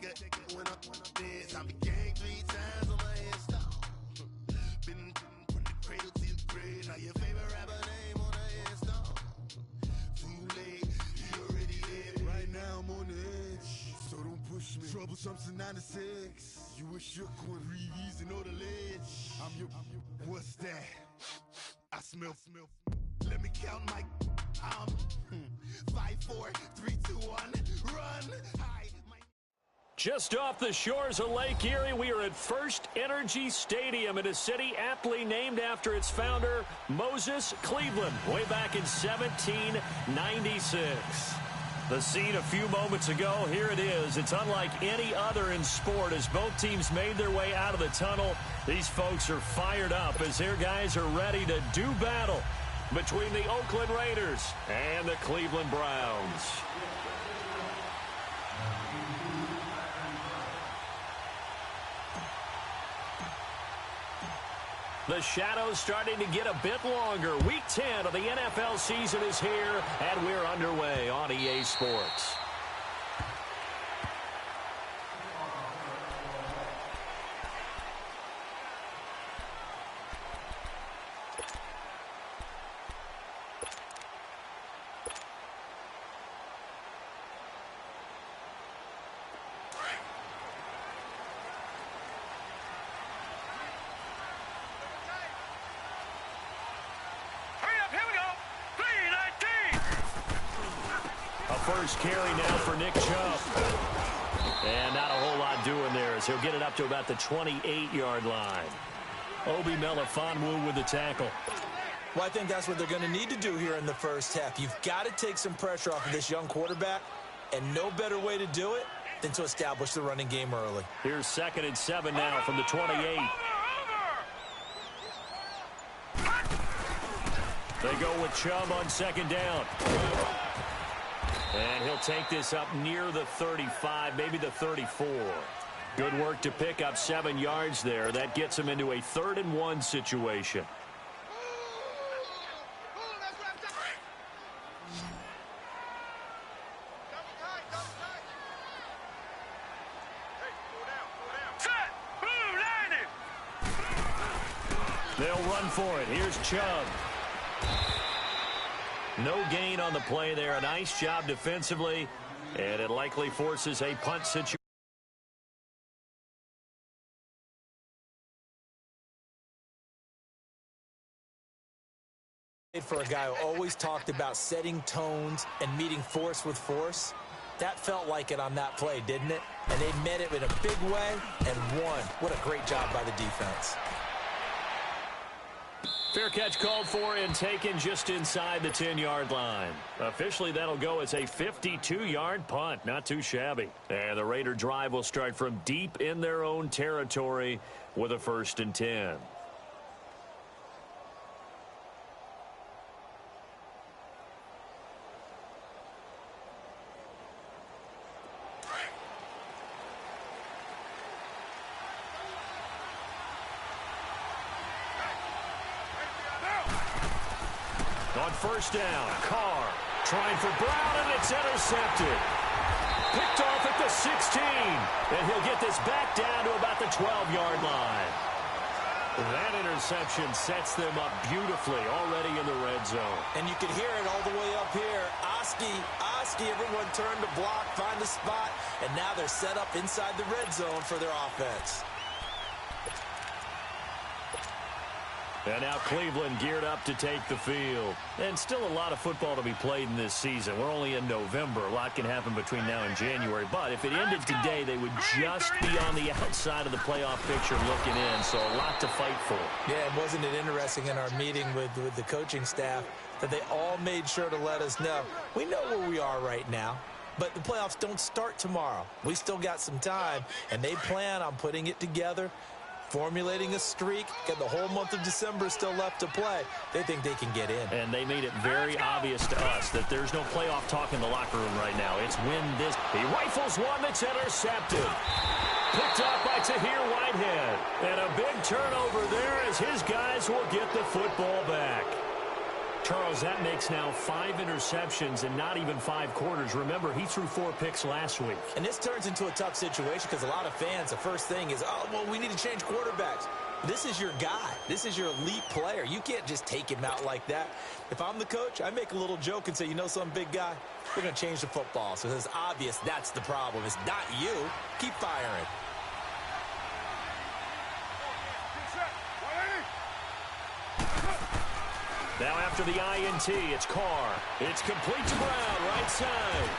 take it when up this. I'm gang 3 times on my install. Been from the cradle to the grave. Now your favorite rapper name on the install. Too late, you already dead. Right now I'm on the edge, so don't push me. Troublesome to 96. You were shook when Reeves and all the ledge. I'm your, what's that? I smell. Let me count my. 5, 4, 3, 2, 1, run. Hi. Just off the shores of Lake Erie, we are at First Energy Stadium in a city aptly named after its founder, Moses Cleveland, way back in 1796. The scene a few moments ago, here it is. It's unlike any other in sport as both teams made their way out of the tunnel. These folks are fired up as their guys are ready to do battle between the Oakland Raiders and the Cleveland Browns. The shadow's starting to get a bit longer. Week 10 of the NFL season is here, and we're underway on EA Sports. First carry now for Nick Chubb. And not a whole lot doing there as he'll get it up to about the 28-yard line. Obi Melifonwu with the tackle. Well, I think that's what they're going to need to do here in the first half. You've got to take some pressure off of this young quarterback, and no better way to do it than to establish the running game early. Here's 2nd and 7 now from the 28. They go with Chubb on 2nd down. And he'll take this up near the 35, maybe the 34. Good work to pick up 7 yards there. That gets him into a 3rd and 1 situation. They'll run for it. Here's Chubb. No gain on the play there. A nice job defensively, and it likely forces a punt situation. For a guy who always talked about setting tones and meeting force with force, that felt like it on that play, didn't it? And they met it in a big way and won. What a great job by the defense. Fair catch called for and taken just inside the 10-yard line. Officially, that'll go as a 52-yard punt. Not too shabby. And the Raider drive will start from deep in their own territory with a 1st and 10. On 1st down, Carr trying for Brown, and it's intercepted. Picked off at the 16, and he'll get this back down to about the 12-yard line. That interception sets them up beautifully already in the red zone. And you can hear it all the way up here. Oski, everyone turned to block, find a spot, and now they're set up inside the red zone for their offense. And now Cleveland geared up to take the field. And still a lot of football to be played in this season. We're only in November. A lot can happen between now and January. But if it ended today, they would just be on the outside of the playoff picture looking in. So a lot to fight for. Yeah, wasn't it interesting in our meeting with the coaching staff that they all made sure to let us know, we know where we are right now. But the playoffs don't start tomorrow. We still got some time, and they plan on putting it together, formulating a streak, got the whole month of December still left to play. They think they can get in. And they made it very obvious to us that there's no playoff talk in the locker room right now. It's win this. He rifles one that's intercepted. Picked off by Tahir Whitehead. And a big turnover there as his guys will get the football back. Charles, that makes now 5 interceptions in not even 5 quarters. Remember, he threw 4 picks last week. And this turns into a tough situation because a lot of fans, the first thing is, oh, well, we need to change quarterbacks. This is your guy. This is your elite player. You can't just take him out like that. If I'm the coach, I make a little joke and say, you know something, big guy? We're going to change the football. So it's obvious that's the problem. It's not you. Keep firing. Now after the INT, it's Carr. It's complete to Brown, right side.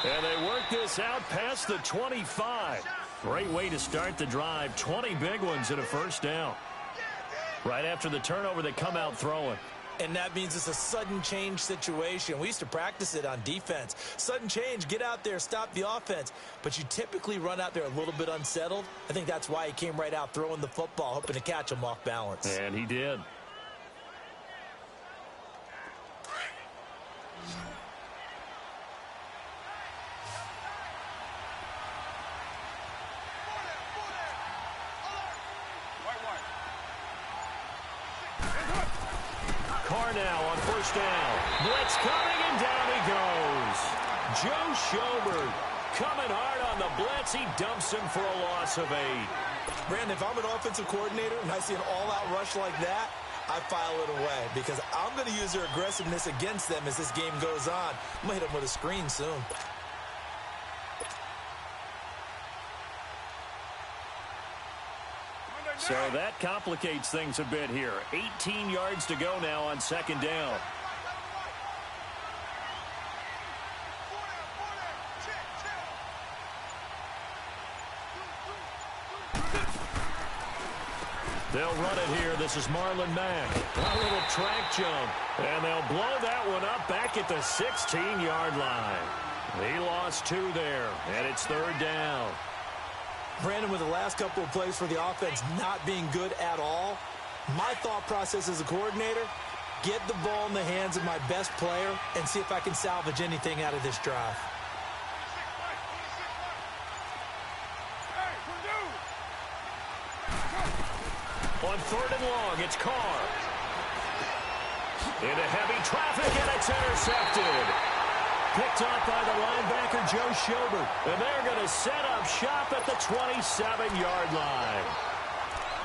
And they work this out past the 25. Great way to start the drive. 20 big ones and a first down. Right after the turnover, they come out throwing. And that means it's a sudden change situation. We used to practice it on defense. Sudden change, get out there, stop the offense. But you typically run out there a little bit unsettled. I think that's why he came right out throwing the football, hoping to catch him off balance. And he did. Carr now on first down. Blitz coming, and down he goes. Joe Schobert coming hard on the blitz. He dumps him for a loss of 8. Brandon, if I'm an offensive coordinator and I see an all-out rush like that, I file it away because I'm going to use their aggressiveness against them as this game goes on. I'm going to hit them with a screen soon. So that complicates things a bit here. 18 yards to go now on second down. They'll run it here. This is Marlon Mack. A little track jump. And they'll blow that one up back at the 16-yard line. He lost 2 there, and it's third down. Brandon, with the last couple of plays for the offense not being good at all, my thought process as a coordinator, get the ball in the hands of my best player and see if I can salvage anything out of this drive. On third and long, it's Carr. Into heavy traffic, and it's intercepted. Picked off by the linebacker, Joe Schobert. And they're going to set up shop at the 27-yard line.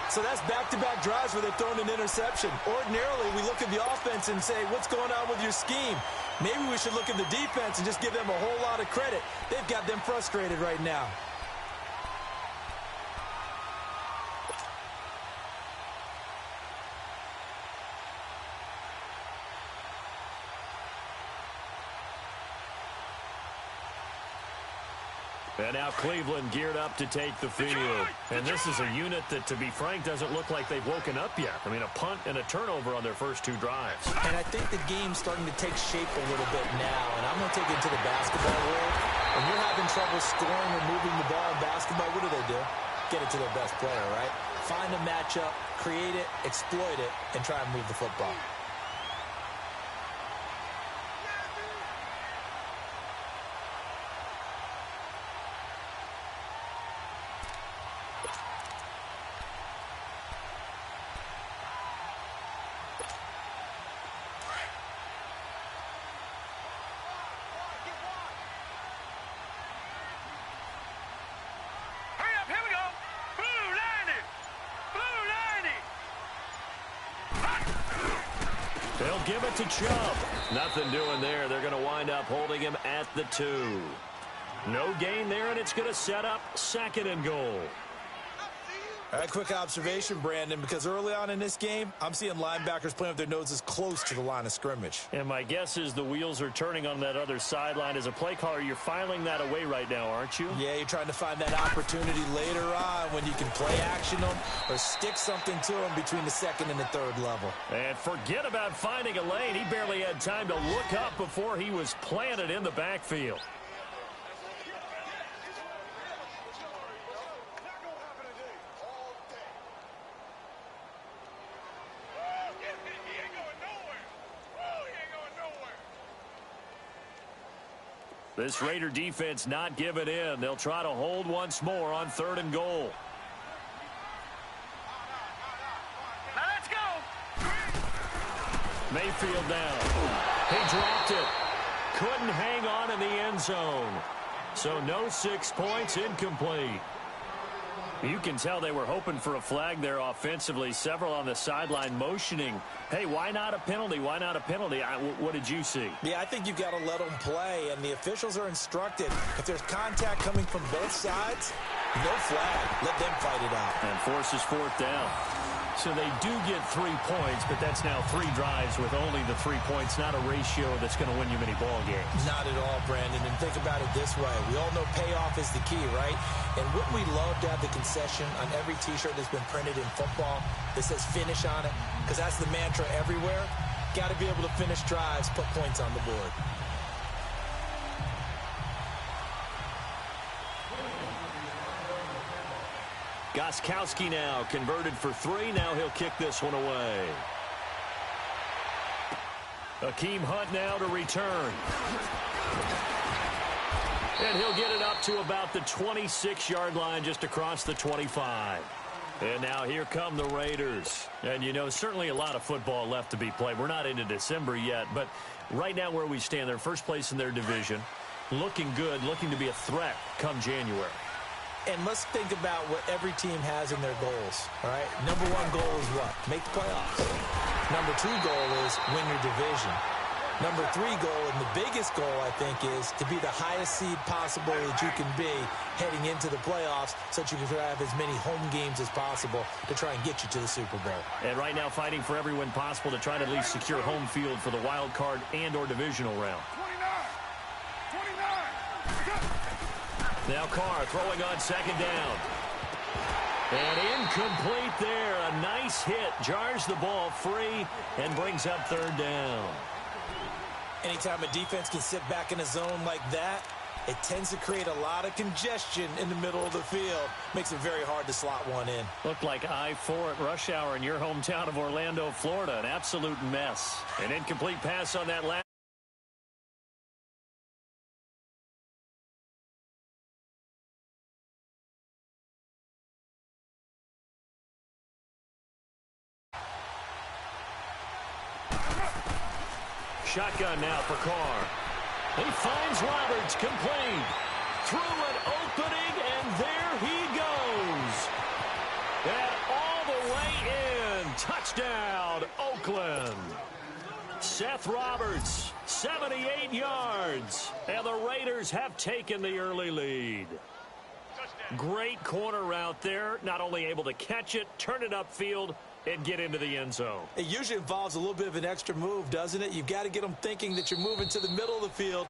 So that's back-to-back drives where they've thrown an interception. Ordinarily, we look at the offense and say, what's going on with your scheme? Maybe we should look at the defense and just give them a whole lot of credit. They've got them frustrated right now. And now Cleveland geared up to take the field. And this is a unit that, to be frank, doesn't look like they've woken up yet. I mean, a punt and a turnover on their first 2 drives. And I think the game's starting to take shape a little bit now. And I'm going to take it to the basketball world. When you're having trouble scoring or moving the ball in basketball, what do? Get it to their best player, right? Find a matchup, create it, exploit it, and try and move the football. They'll give it to Chubb. Nothing doing there. They're going to wind up holding him at the 2. No gain there, and it's going to set up second and goal. All right, quick observation, Brandon, because early on in this game, I'm seeing linebackers playing with their noses close to the line of scrimmage. And my guess is the wheels are turning on that other sideline. As a play caller, you're filing that away right now, aren't you? Yeah, you're trying to find that opportunity later on when you can play action them or stick something to them between the second and the third level. And forget about finding a lane. He barely had time to look up before he was planted in the backfield. This Raider defense not giving in. They'll try to hold once more on third and goal. Mayfield down. He dropped it. Couldn't hang on in the end zone. So no 6 points, incomplete. You can tell they were hoping for a flag there offensively. Several on the sideline motioning, hey, why not a penalty? Why not a penalty? What did you see? Yeah, I think you've got to let them play, and the officials are instructed. If there's contact coming from both sides, no flag. Let them fight it out. And forces 4th down. So they do get 3 points, but that's now 3 drives with only the 3 points, not a ratio that's going to win you many ball games. Not at all, Brandon. And think about it this way. We all know payoff is the key, right? And wouldn't we love to have the concession on every T-shirt that's been printed in football that says finish on it? Because that's the mantra everywhere. Got to be able to finish drives, put points on the board. Gostkowski now converted for 3. Now he'll kick this one away. Akeem Hunt now to return. And he'll get it up to about the 26-yard line, just across the 25. And now here come the Raiders. And, you know, certainly a lot of football left to be played. We're not into December yet, but right now where we stand, they're first place in their division. Looking good, looking to be a threat come January. And let's think about what every team has in their goals, all right? Number 1 goal is what? Make the playoffs. Number 2 goal is win your division. Number 3 goal, and the biggest goal, I think, is to be the highest seed possible that you can be heading into the playoffs so that you can have as many home games as possible to try and get you to the Super Bowl. And right now fighting for every win possible to try to at least secure home field for the wild card and or divisional round. Now Carr throwing on 2nd down. And incomplete there. A nice hit. Jars the ball free and brings up 3rd down. Anytime a defense can sit back in a zone like that, it tends to create a lot of congestion in the middle of the field. Makes it very hard to slot one in. Looked like I-4 at rush hour in your hometown of Orlando, Florida. An absolute mess. An incomplete pass on that last. Shotgun now for Carr. He finds Roberts, complete. Through an opening, and there he goes. And all the way in. Touchdown, Oakland. Seth Roberts, 78 yards. And the Raiders have taken the early lead. Great corner route there. Not only able to catch it, turn it upfield, and get into the end zone. It usually involves a little bit of an extra move, doesn't it? You've got to get them thinking that you're moving to the middle of the field.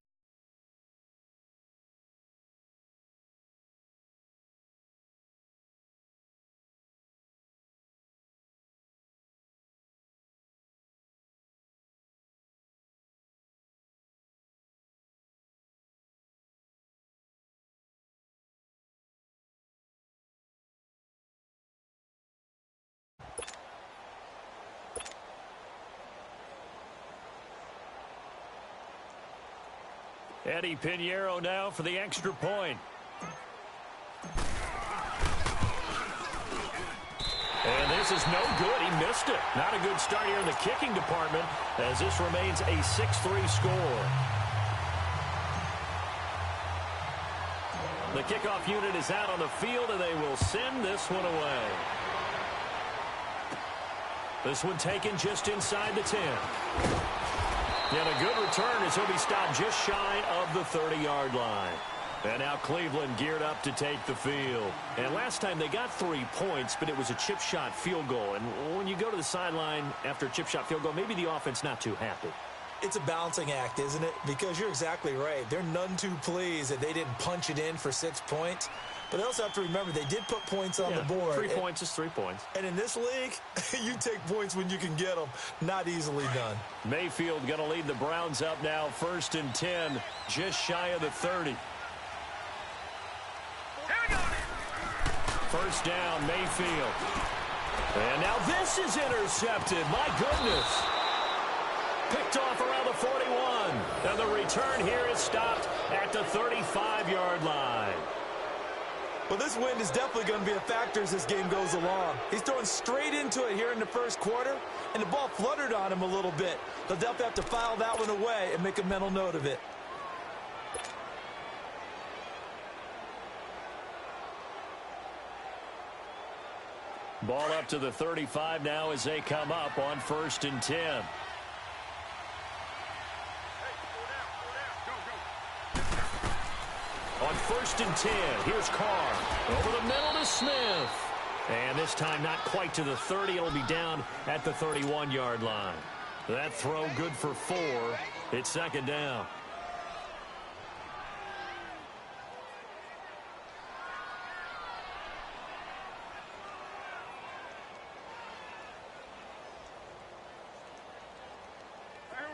Eddie Pinheiro now for the extra point. And this is no good. He missed it. Not a good start here in the kicking department as this remains a 6-3 score. The kickoff unit is out on the field, and they will send this one away. This one taken just inside the 10. And a good return as he'll be stopped just shy of the 30-yard line. And now Cleveland geared up to take the field. And last time they got 3 points, but it was a chip shot field goal. And when you go to the sideline after a chip shot field goal, maybe the offense not too happy. It's a balancing act, isn't it? Because you're exactly right. They're none too pleased that they didn't punch it in for 6 points. But they also have to remember they did put points on the board. 3 points is 3 points. And in this league, you take points when you can get them. Not easily done. Mayfield going to lead the Browns up now, 1st and 10, just shy of the 30. First down, Mayfield. And now this is intercepted. My goodness. Picked off around the 41. And the return here is stopped at the 35-yard line. Well, this wind is definitely going to be a factor as this game goes along. He's throwing straight into it here in the first quarter, and the ball fluttered on him a little bit. They'll definitely have to file that one away and make a mental note of it. Ball up to the 35 now as they come up on 1st and 10. On 1st and 10, here's Carr. Over the middle to Smith. And this time not quite to the 30. It'll be down at the 31-yard line. That throw good for 4. It's 2nd down.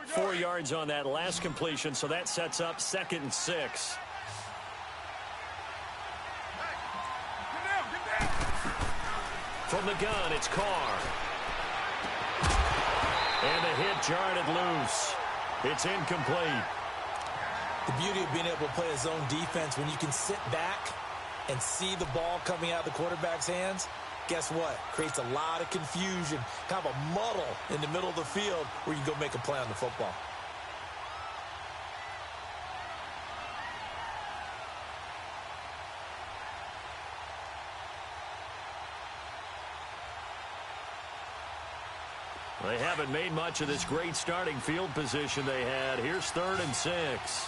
Four yards on that last completion, so that sets up 2nd and 6. From the gun, it's Carr. And the hit jarred it loose. It's incomplete. The beauty of being able to play a zone defense when you can sit back and see the ball coming out of the quarterback's hands, guess what? Creates a lot of confusion, kind of a muddle in the middle of the field where you can go make a play on the football. They haven't made much of this great starting field position they had. Here's 3rd and 6.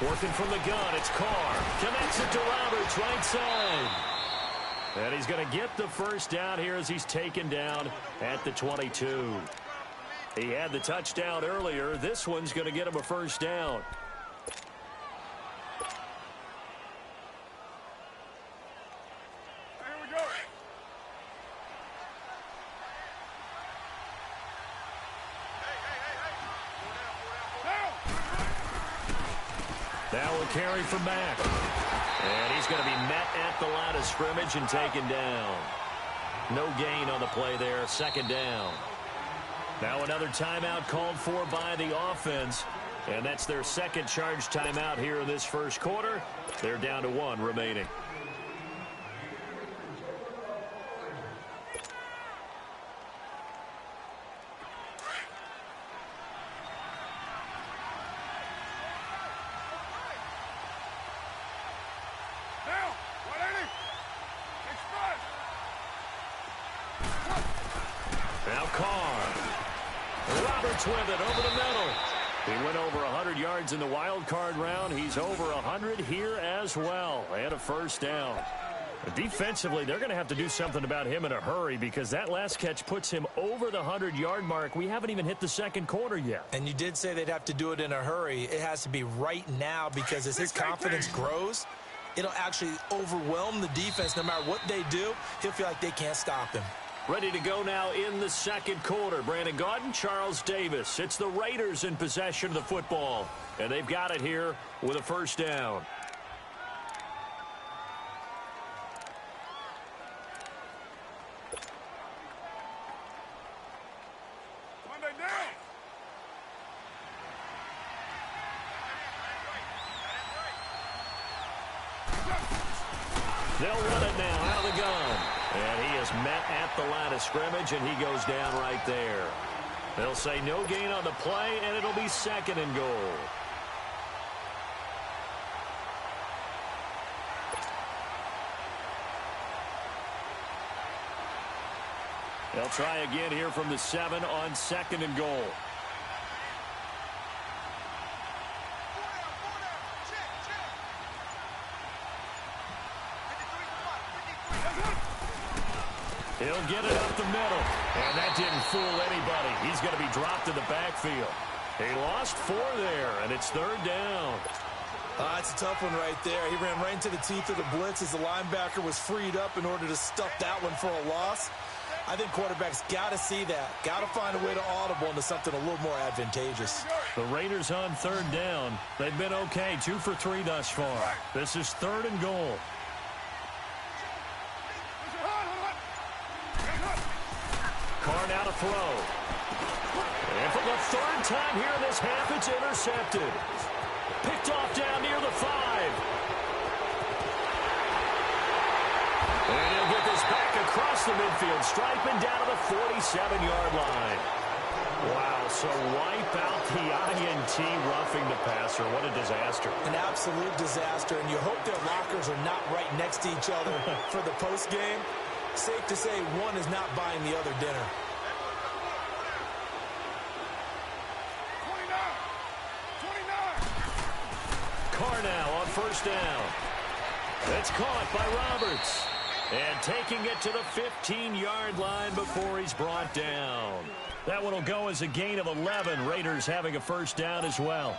Working from the gun, it's Carr. Connects it to Roberts, right side. And he's going to get the first down here as he's taken down at the 22. He had the touchdown earlier. This one's going to get him a first down. Now a carry from Mack. And he's going to be met at the line of scrimmage and taken down. No gain on the play there. 2nd down. Now another timeout called for by the offense. And that's their 2nd charge timeout here in this first quarter. They're down to 1 remaining. Now Carr. Roberts with it over the middle. He went over 100 yards in the wild card round. He's over 100 here as well. And a first down. Defensively, they're going to have to do something about him in a hurry because that last catch puts him over the 100-yard mark. We haven't even hit the 2nd quarter yet. And you did say they'd have to do it in a hurry. It has to be right now because as his confidence grows, it'll actually overwhelm the defense. No matter what they do, he'll feel like they can't stop him. Ready to go now in the 2nd quarter. Brandon Gaudin, Charles Davis. It's the Raiders in possession of the football. And they've got it here with a first down. They'll run it now out of the gun. And he is met at the line of scrimmage, and he goes down right there. They'll say no gain on the play, and it'll be 2nd and goal. They'll try again here from the 7 on 2nd and goal. He'll get it up the middle. And that didn't fool anybody. He's going to be dropped in the backfield. He lost 4 there, and it's 3rd down. It's a tough one right there. He ran right into the teeth of the blitz as the linebacker was freed up in order to stuff that one for a loss. I think quarterbacks got to see that. Got to find a way to audible into something a little more advantageous. The Raiders on 3rd down. They've been okay, 2 for 3 thus far. This is 3rd and goal. Carr now to throw. And for the 3rd time here in this half, it's intercepted. Picked off down near the 5. the midfield stripe and down to the 47-yard line. Wow, so wipe out the INT roughing the passer. What a disaster. An absolute disaster, and you hope their lockers are not right next to each other for the postgame. Safe to say one is not buying the other dinner. 29. Carr now on first down. It's caught by Roberts. And taking it to the 15-yard line before he's brought down. That one will go as a gain of 11. Raiders having a first down as well.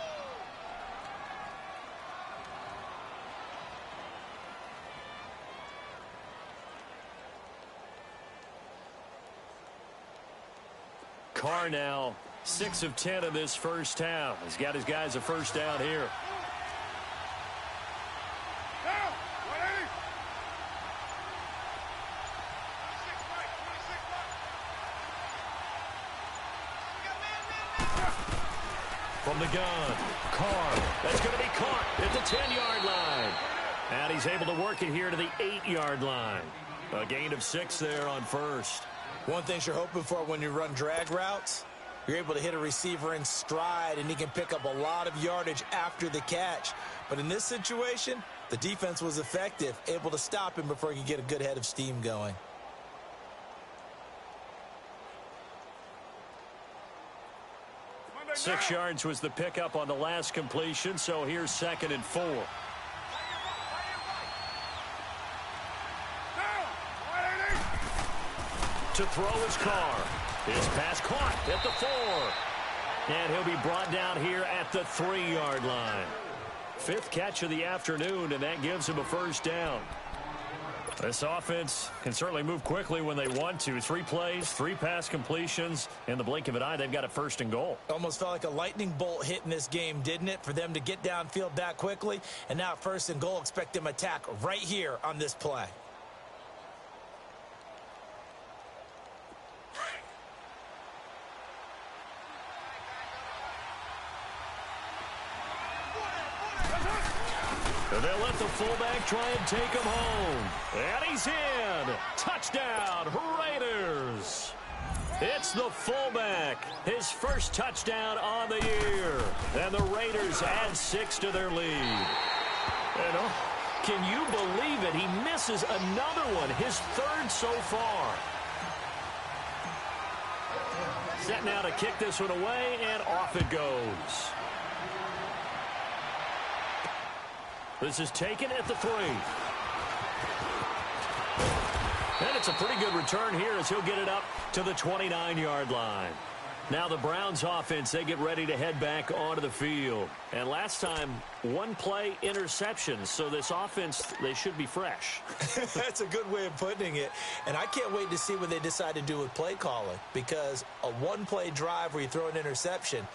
Carr now 6 of 10 in this first half. He's got his guys a first down here. From the gun, Carr. That's going to be caught at the 10-yard line. And he's able to work it here to the 8-yard line. A gain of 6 there on first. One thing you're hoping for when you run drag routes, you're able to hit a receiver in stride, and he can pick up a lot of yardage after the catch. But in this situation, the defense was effective, able to stop him before he could get a good head of steam going. Six yards was the pickup on the last completion, so here's 2nd and 4. To throw his Carr. His pass caught at the 4. And he'll be brought down here at the 3-yard line. 5th catch of the afternoon, and that gives him a first down. This offense can certainly move quickly when they want to. 3 plays, 3 pass completions. In the blink of an eye, they've got a 1st and goal. Almost felt like a lightning bolt hit in this game, didn't it? For them to get downfield that quickly. And now 1st and goal, expect them to attack right here on this play. They'll let the fullback try and take him home. And he's in. Touchdown, Raiders. It's the fullback. His first touchdown on the year. And the Raiders add 6 to their lead. And can you believe it? He misses another one, his 3rd so far. Set now to kick this one away, and off it goes. This is taken at the 3. And it's a pretty good return here as he'll get it up to the 29-yard line. Now the Browns offense, they get ready to head back onto the field. And last time, 1 play interception. So this offense, they should be fresh. That's a good way of putting it. And I can't wait to see what they decide to do with play calling. Because a 1-play drive where you throw an interception,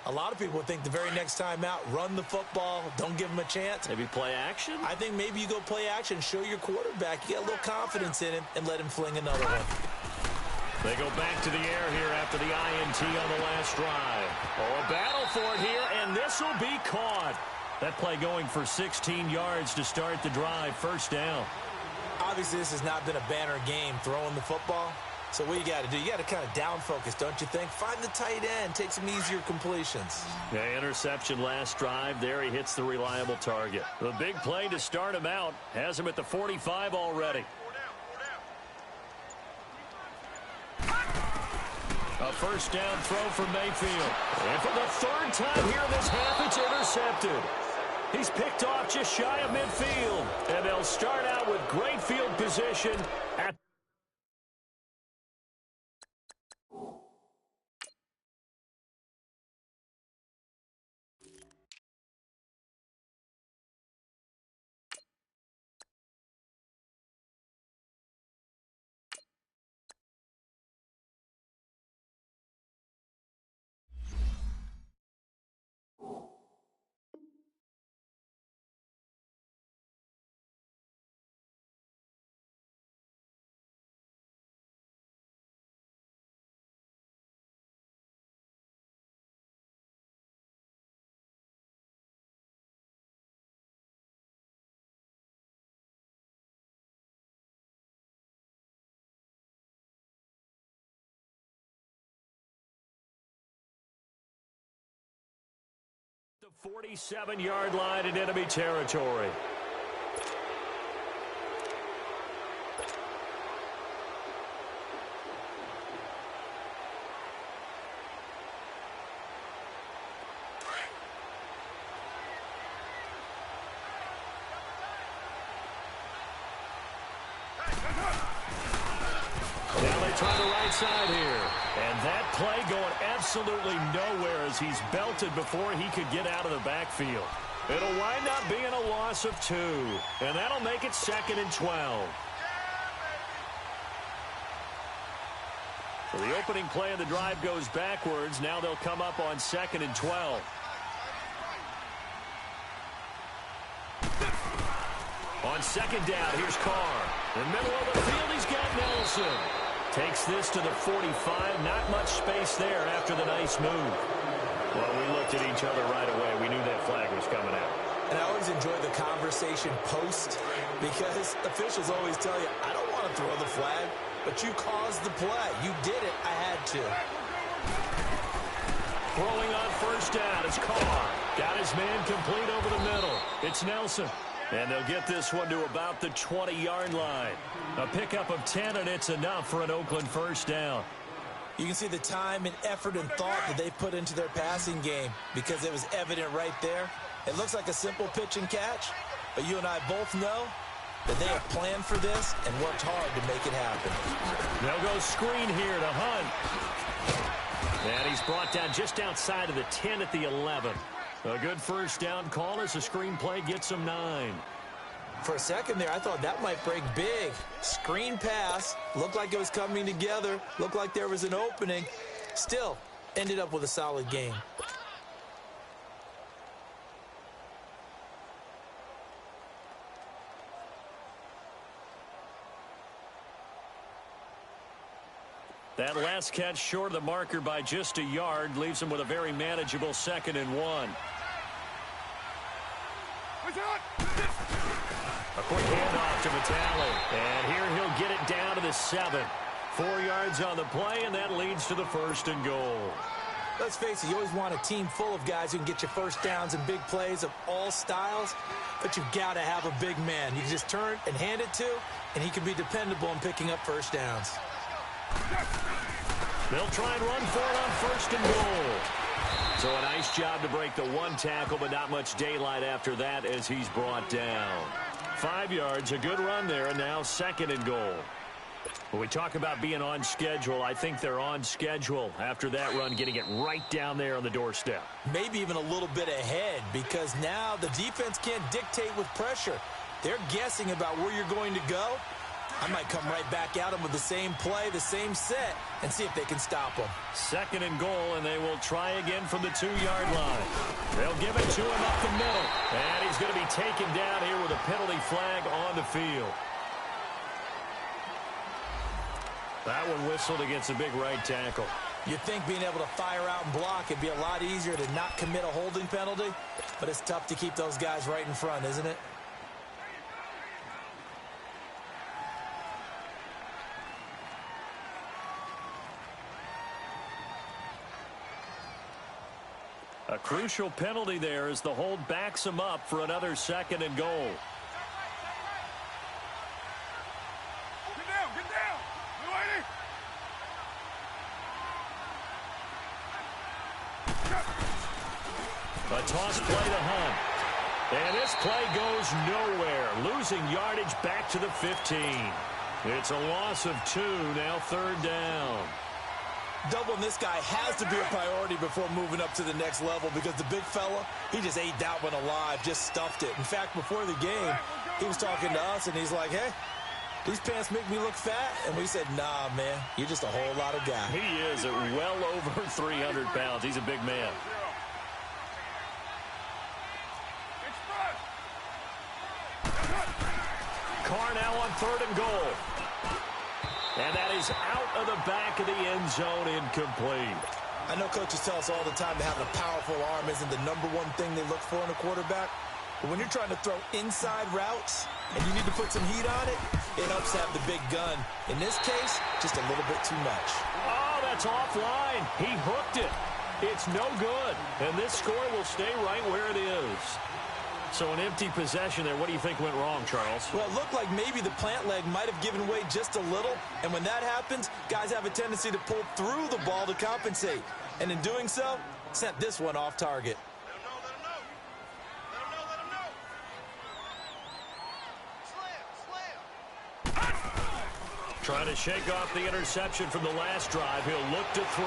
a lot of people would think the very next time out, run the football, don't give him a chance. Maybe play action? I think maybe you go play action, show your quarterback, you get a little confidence in him, and let him fling another one. They go back to the air here after the INT on the last drive. Oh, a battle for it here, and this will be caught. That play going for 16 yards to start the drive, first down. Obviously, this has not been a banner game throwing the football. So what you got to do, you got to kind of down focus, don't you think? Find the tight end, take some easier completions. Yeah, interception last drive. There he hits the reliable target. The big play to start him out has him at the 45 already. A first down throw from Mayfield. And for the 3rd time here in this half, it's intercepted. He's picked off just shy of midfield. And they'll start out with great field position at 47-yard line in enemy territory. Now they try the right side here. And that play going absolutely nowhere as he's belted before he could get out of the backfield. It'll wind up being a loss of 2. And that'll make it 2nd and 12. So the opening play of the drive goes backwards. Now they'll come up on 2nd and 12. On 2nd down, here's Carr. In the middle of the field, he's got Nelson. Takes this to the 45. Not much space there after the nice move. Well, we looked at each other right away. We knew that flag was coming out. And I always enjoy the conversation post because officials always tell you, I don't want to throw the flag, but you caused the play. You did it. I had to. Throwing on 1st down is Carr. Got his man complete over the middle. It's Nelson. And they'll get this one to about the 20-yard line. A pickup of 10, and it's enough for an Oakland 1st down. You can see the time and effort and thought that they put into their passing game because it was evident right there. It looks like a simple pitch and catch, but you and I both know that they have planned for this and worked hard to make it happen. They'll go screen here to Hunt. And he's brought down just outside of the 10 at the 11. A good 1st down call as the screenplay gets him 9. For a second there, I thought that might break big. Screen pass. Looked like it was coming together. Looked like there was an opening. Still, ended up with a solid game. That last catch short of the marker by just a yard leaves him with a very manageable 2nd and 1. A quick handoff to Vitale. And here he'll get it down to the 7. 4 yards on the play, and that leads to the 1st and goal. Let's face it, you always want a team full of guys who can get you 1st downs and big plays of all styles, but you've got to have a big man. You can just turn and hand it to, and he can be dependable in picking up 1st downs. They'll try and run for it on 1st and goal. So a nice job to break the 1 tackle, but not much daylight after that as he's brought down. 5 yards, a good run there, and now 2nd and goal. When we talk about being on schedule, I think they're on schedule after that run, getting it right down there on the doorstep. Maybe even a little bit ahead because now the defense can't dictate with pressure. They're guessing about where you're going to go. I might come right back at them with the same play, the same set, and see if they can stop them. 2nd and goal, and they will try again from the 2-yard line. They'll give it to him up the middle. And he's going to be taken down here with a penalty flag on the field. That one whistled against a big right tackle. You'd think being able to fire out and block it'd be a lot easier to not commit a holding penalty, but it's tough to keep those guys right in front, isn't it? A crucial penalty there as the hold backs him up for another 2nd and goal. Get down! A toss play to Hunt. And this play goes nowhere. Losing yardage back to the 15. It's a loss of 2, now 3rd down. Doubling this guy has to be a priority before moving up to the next level because the big fella, he just ate that one alive, just stuffed it. In fact, before the game, he was talking to us, and he's like, hey, these pants make me look fat. And we said, nah, man, you're just a whole lot of guy. He is at well over 300 pounds. He's a big man. Carr now on 3rd and goal. And that is out of the back of the end zone, incomplete. I know coaches tell us all the time that having a powerful arm isn't the #1 thing they look for in a quarterback. But when you're trying to throw inside routes and you need to put some heat on it, it helps to have the big gun. In this case, just a little bit too much. Oh, that's offline. He hooked it. It's no good, and this score will stay right where it is. So an empty possession there. What do you think went wrong, Charles? Well, it looked like maybe the plant leg might have given way just a little, and when that happens, guys have a tendency to pull through the ball to compensate, and in doing so, sent this one off target. Trying to shake off the interception from the last drive. He'll look to throw.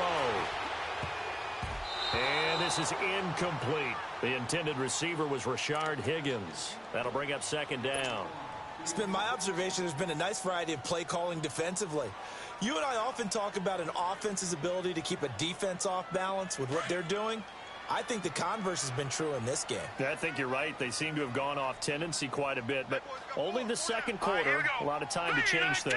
And this is incomplete. The intended receiver was Rashard Higgins. That'll bring up second down. It's been my observation there's been a nice variety of play calling defensively. You and I often talk about an offense's ability to keep a defense off balance with what they're doing. I think the converse has been true in this game. I think you're right. They seem to have gone off tendency quite a bit, but only the second quarter. A lot of time to change things.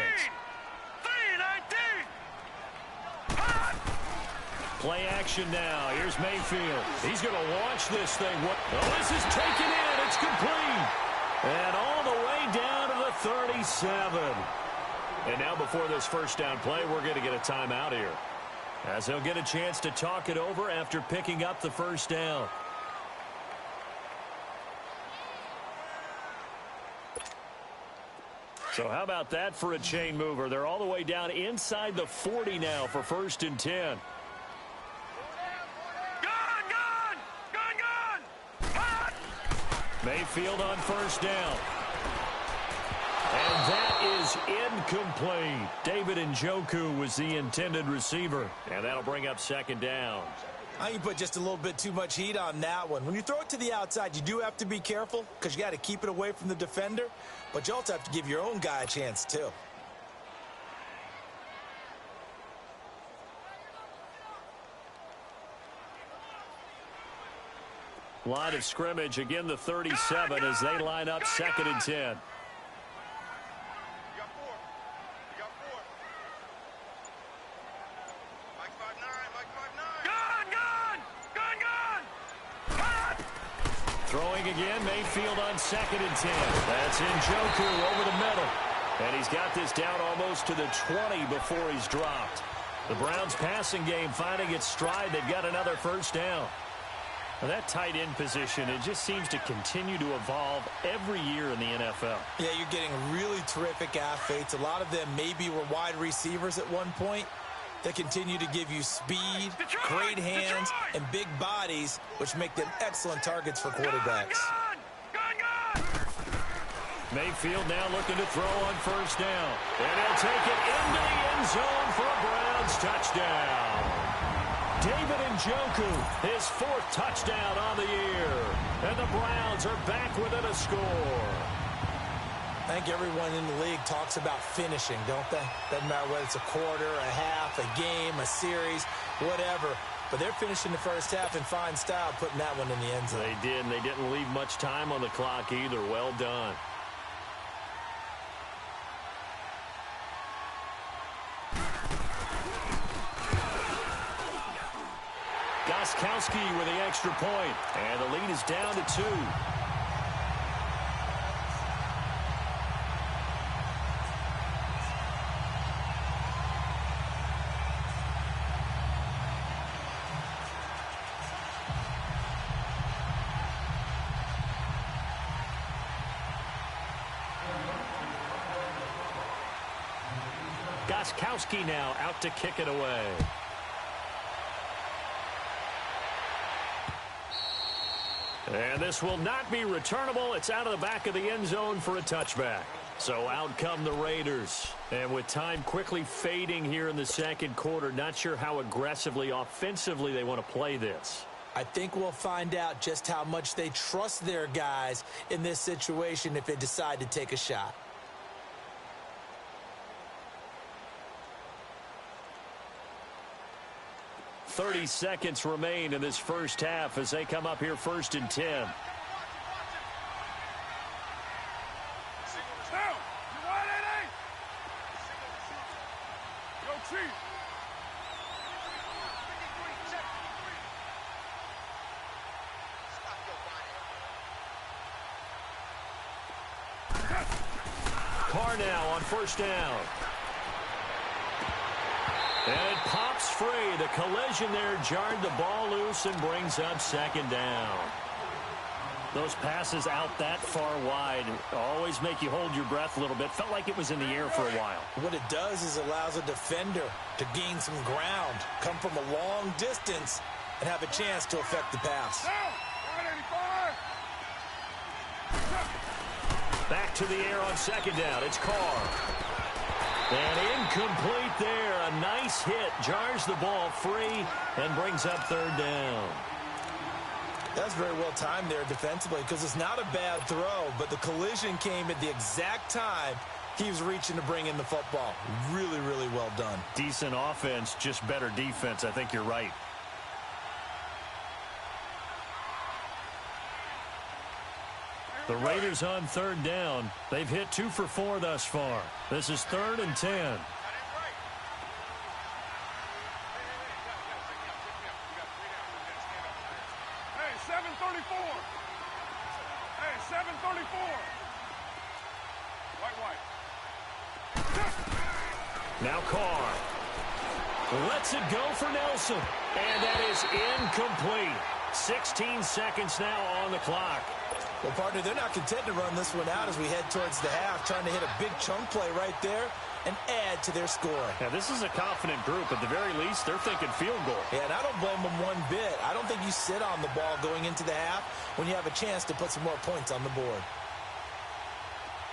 Play action now. Here's Mayfield. He's going to launch this thing. Oh, this is taken in. It's complete. And all the way down to the 37. And now before this first down play, we're going to get a timeout here, as he'll get a chance to talk it over after picking up the first down. So how about that for a chain mover? They're all the way down inside the 40 now for 1st and 10. Mayfield on first down. And that is incomplete. David Njoku was the intended receiver. And that'll bring up second down. I think you put just a little bit too much heat on that one. When you throw it to the outside, you do have to be careful because you got to keep it away from the defender. But you also have to give your own guy a chance, too. Line of scrimmage, again the 37 as they line up 2nd and 10. Throwing again, Mayfield on 2nd and 10. That's Njoku over the middle. And he's got this down almost to the 20 before he's dropped. The Browns passing game finding its stride. They've got another first down. Well, that tight end position, it just seems to continue to evolve every year in the NFL. Yeah, you're getting really terrific athletes. A lot of them maybe were wide receivers at one point. They continue to give you speed, great hands, and big bodies, which make them excellent targets for quarterbacks. Mayfield now looking to throw on first down. And he'll take it into the end zone for a Browns touchdown. David Njoku, his 4th touchdown on the year. And the Browns are back within a score. I think everyone in the league talks about finishing, don't they? Doesn't matter whether it's a quarter, a half, a game, a series, whatever. But they're finishing the first half in fine style, putting that one in the end zone. They did, and they didn't leave much time on the clock either. Well done. Goskowski with the extra point, and the lead is down to 2. Goskowski now out to kick it away. And this will not be returnable. It's out of the back of the end zone for a touchback. So out come the Raiders. And with time quickly fading here in the second quarter, not sure how aggressively, offensively they want to play this. I think we'll find out just how much they trust their guys in this situation if they decide to take a shot. .30 seconds remain in this first half as they come up here 1st and 10. Carr now on first down. And it pops free. The collision there jarred the ball loose and brings up second down. Those passes out that far wide always make you hold your breath a little bit. Felt like it was in the air for a while. What it does is allows a defender to gain some ground, come from a long distance, and have a chance to affect the pass. Back to the air on second down. It's Carr. And incomplete there. A nice hit. Jars the ball free and brings up third down. That's very well timed there defensively because it's not a bad throw, but the collision came at the exact time he was reaching to bring in the football. Really, really well done. Decent offense, just better defense. I think you're right. The Raiders on third down. They've hit 2 for 4 thus far. This is 3rd and 10. Now Carr lets it go for Nelson. And that is incomplete. 16 seconds now on the clock. Well, partner, they're not content to run this one out as we head towards the half, trying to hit a big chunk play right there and add to their score. Yeah, this is a confident group. At the very least, they're thinking field goal. Yeah, and I don't blame them one bit. I don't think you sit on the ball going into the half when you have a chance to put some more points on the board.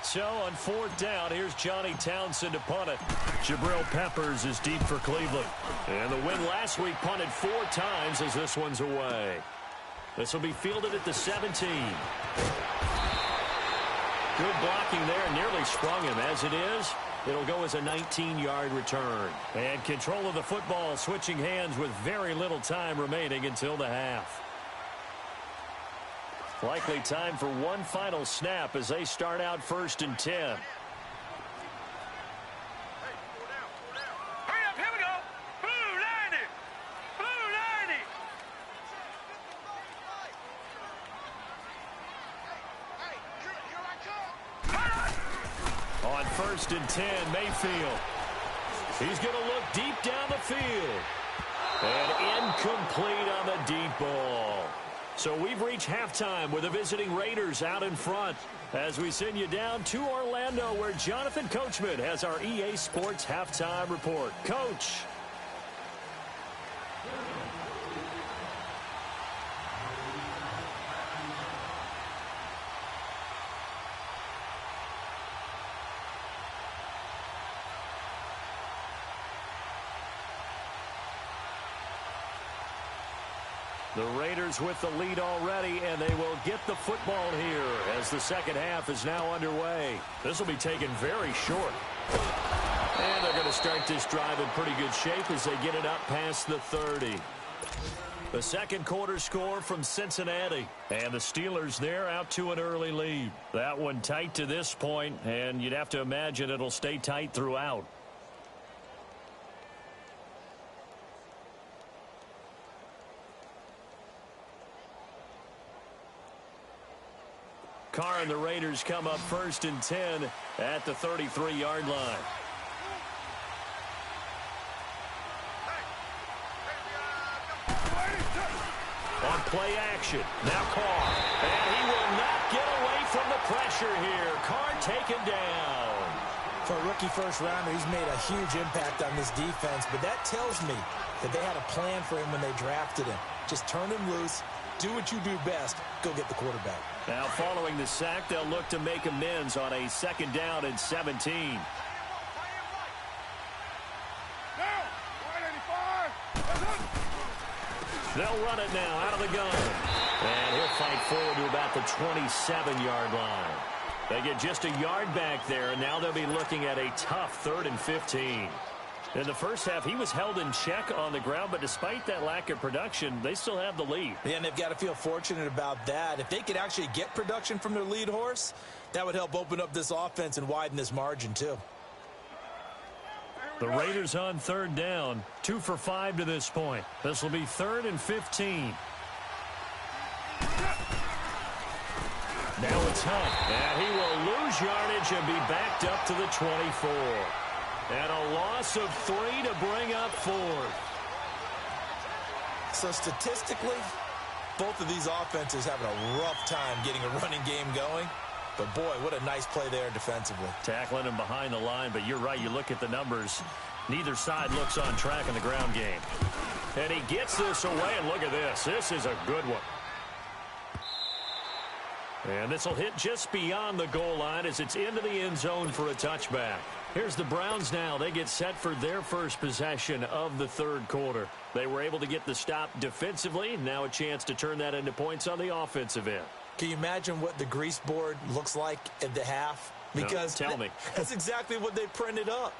So on 4th down, here's Johnny Townsend to punt it. Jabril Peppers is deep for Cleveland. And the win last week punted 4 times as this one's away. This will be fielded at the 17. Good blocking there, nearly sprung him. As it is, it'll go as a 19-yard return. And control of the football switching hands with very little time remaining until the half. Likely time for one final snap as they start out 1st and 10. Hurry up, here we go. Blue 90. Blue 90. On 1st and 10, Mayfield. He's going to look deep down the field. And incomplete on the deep ball. So we've reached halftime with the visiting Raiders out in front as we send you down to Orlando where Jonathan Coachman has our EA Sports halftime report. Coach. The Raiders with the lead already, and they will get the football here as the second half is now underway. This will be taken very short. And they're going to start this drive in pretty good shape as they get it up past the 30. The second quarter score from Cincinnati. And the Steelers there out to an early lead. That one tight to this point, and you'd have to imagine it'll stay tight throughout. Carr and the Raiders come up 1st and 10 at the 33-yard line. On play action, now Carr. And he will not get away from the pressure here. Carr taken down. For a rookie first-rounder, he's made a huge impact on this defense, but that tells me that they had a plan for him when they drafted him. Just turn him loose, do what you do best, go get the quarterback. Now following the sack, they'll look to make amends on a 2nd down and 17. They'll run it now out of the gun. And he'll fight forward to about the 27-yard line. They get just a yard back there, and now they'll be looking at a tough 3rd and 15. In the first half, he was held in check on the ground, but despite that lack of production, they still have the lead. Yeah, and they've got to feel fortunate about that. If they could actually get production from their lead horse, that would help open up this offense and widen this margin, too. The Raiders on 3rd down, 2 for 5 to this point. This will be 3rd and 15. Now it's Hunt, and he will lose yardage and be backed up to the 24. And a loss of 3 to bring up 4th. So statistically, both of these offenses having a rough time getting a running game going. But, boy, what a nice play there defensively. Tackling him behind the line, but you're right. You look at the numbers. Neither side looks on track in the ground game. And he gets this away, and look at this. This is a good one. And this will hit just beyond the goal line as it's into the end zone for a touchback. Here's the Browns now. They get set for their first possession of the third quarter. They were able to get the stop defensively. Now a chance to turn that into points on the offensive end. Can you imagine what the grease board looks like at the half? Because no, tell me. That's exactly what they printed up.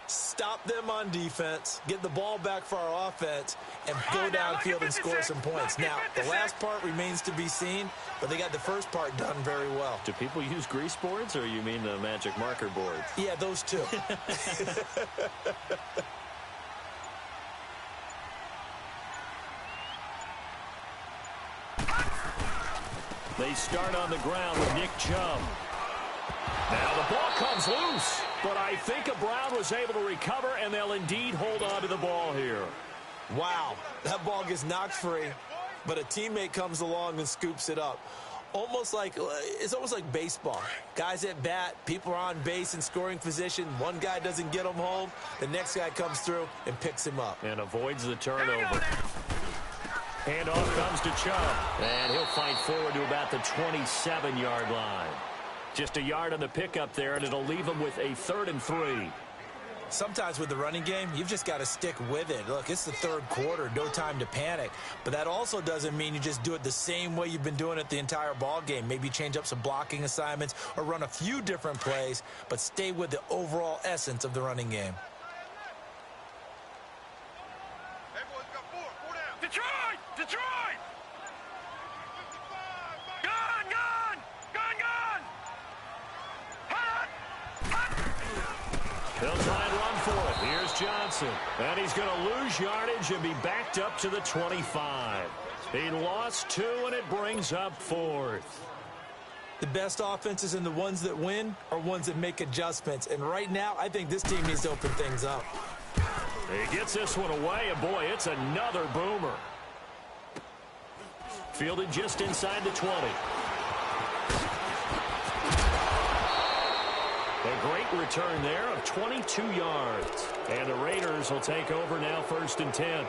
Stop them on defense, get the ball back for our offense, and go downfield and score some points. Now, the last part remains to be seen, but they got the first part done very well. Do people use grease boards, or you mean the magic marker boards? Yeah, those two. They start on the ground with Nick Chubb. Now the ball comes loose, but I think Brown was able to recover, and they'll indeed hold on to the ball here. Wow, that ball gets knocked free, but a teammate comes along and scoops it up. It's almost like baseball. Guys at bat, people are on base in scoring position. One guy doesn't get him home. The next guy comes through and picks him up. And avoids the turnover. Handoff comes to Chubb. And he'll fight forward to about the 27-yard line. Just a yard on the pickup there, and it'll leave him with a 3rd and 3. Sometimes with the running game, you've just got to stick with it. Look, it's the third quarter, no time to panic. But that also doesn't mean you just do it the same way you've been doing it the entire ball game. Maybe change up some blocking assignments or run a few different plays, but stay with the overall essence of the running game. Detroit! Detroit! Gone! Gone! Gone! Gone! Hot! Hot! They'll try and run for it. Here's Johnson. And he's going to lose yardage and be backed up to the 25. He lost 2, and it brings up 4th. The best offenses and the ones that win are ones that make adjustments. And right now, I think this team needs to open things up. He gets this one away, and boy, it's another boomer. Fielded just inside the 20. A great return there of 22 yards. And the Raiders will take over now 1st and 10.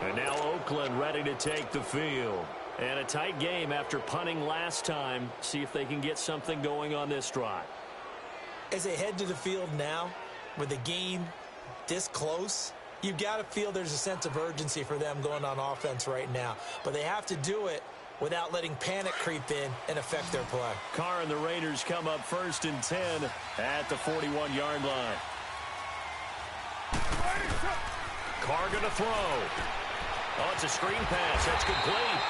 And now Oakland ready to take the field. And a tight game after punting last time. See if they can get something going on this drive. As they head to the field now, with the game this close, you've got to feel there's a sense of urgency for them going on offense right now. But they have to do it without letting panic creep in and affect their play. Carr and the Raiders come up 1st and 10 at the 41-yard line. Carr going to throw. Oh, it's a screen pass. That's complete.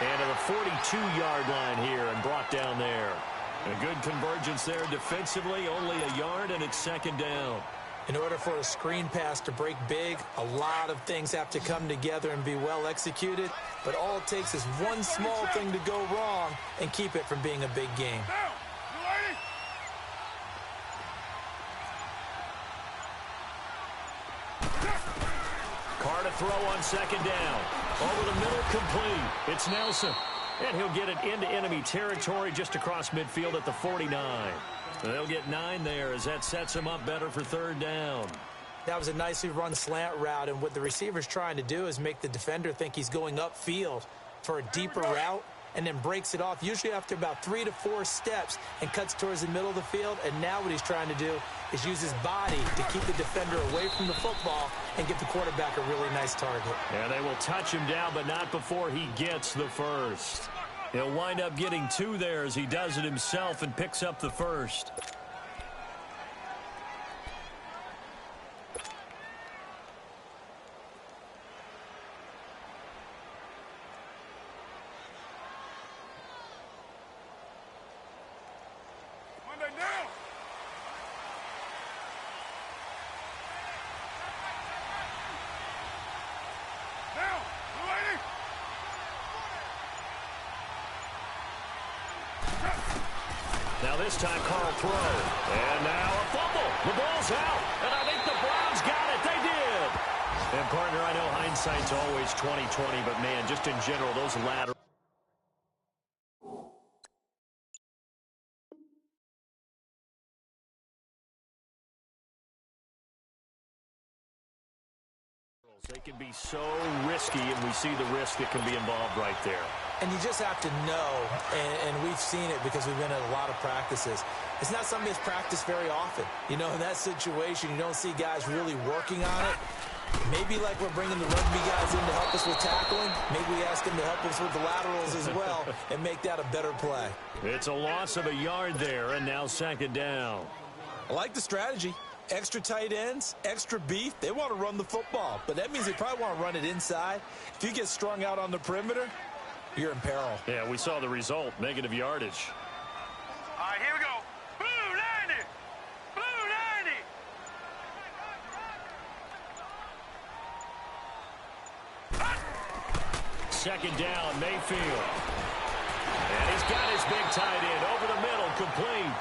And to the 42-yard line here and brought down there. A good convergence there defensively. Only a yard, and it's 2nd down. In order for a screen pass to break big, a lot of things have to come together and be well executed. But all it takes is one small thing to go wrong and keep it from being a big game. Carr to throw on 2nd down. Over the middle, complete. It's Nelson. And he'll get it into enemy territory just across midfield at the 49. They'll get 9 there as that sets him up better for 3rd down. That was a nicely run slant route, and what the receiver's trying to do is make the defender think he's going upfield for a deeper route and then breaks it off, usually after about 3 to 4 steps, and cuts towards the middle of the field. And now what he's trying to do is use his body to keep the defender away from the football and give the quarterback a really nice target. And they will touch him down, but not before he gets the first. He'll wind up getting 2 there as he does it himself and picks up the first. Now this time Carl throw. And now a fumble. The ball's out. And I think the Browns got it. They did. And partner, I know hindsight's always 20/20, but man, just in general, those lateral. They can be so risky, and we see the risk that can be involved right there. And you just have to know, and we've seen it because we've been at a lot of practices. It's not something that's practiced very often. You know, in that situation, you don't see guys really working on it. Maybe like we're bringing the rugby guys in to help us with tackling. Maybe we ask them to help us with the laterals as well and make that a better play. It's a loss of a yard there, and now second down. I like the strategy. Extra tight ends, extra beef. They want to run the football, but that means they probably want to run it inside. If you get strung out on the perimeter, you're in peril. Yeah, we saw the result, negative yardage. All right, here we go. Blue 90. Blue 90. Second down, Mayfield. And he's got his big tight end over the middle, complete.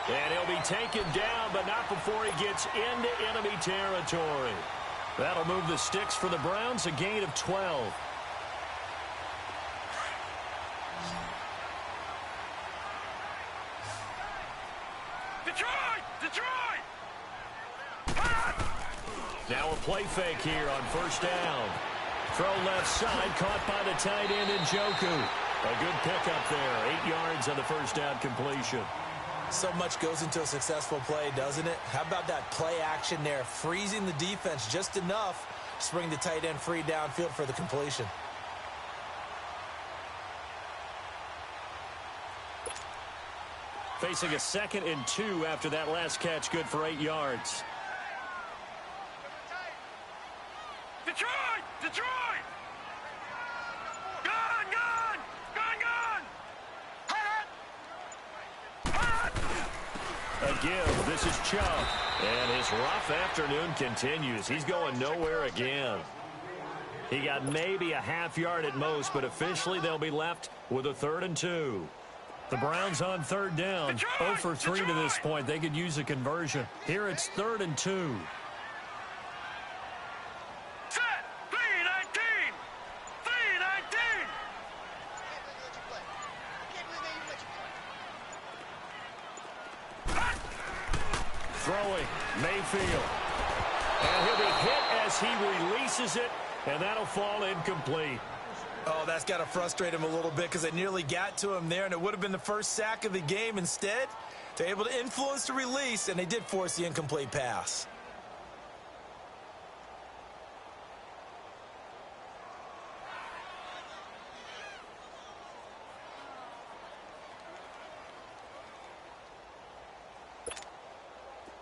And he'll be taken down, but not before he gets into enemy territory. That'll move the sticks for the Browns, a gain of 12. Detroit! Detroit! Now a play fake here on first down. Throw left side, caught by the tight end Njoku. A good pickup there, 8 yards on the first down completion. So much goes into a successful play, doesn't it? How about that play action there, freezing the defense just enough to bring the tight end free downfield for the completion. Facing a 2nd and 2 after that last catch, good for 8 yards. Detroit! Detroit! Gun! Gun! Gun! Gun! A give. This is Chubb. And his rough afternoon continues. He's going nowhere again. He got maybe a half yard at most, but officially they'll be left with a 3rd and 2. The Browns on third down. Detroit! 0 for 3 to this Detroit! point. They could use a conversion. Here it's 3rd and 2. Set! 3-19! 3-19! Throwing, Mayfield. And he'll be hit as he releases it, and that'll fall incomplete. Oh, that's got to frustrate him a little bit because they nearly got to him there, and it would have been the first sack of the game. Instead, they're able to influence the release, and they did force the incomplete pass.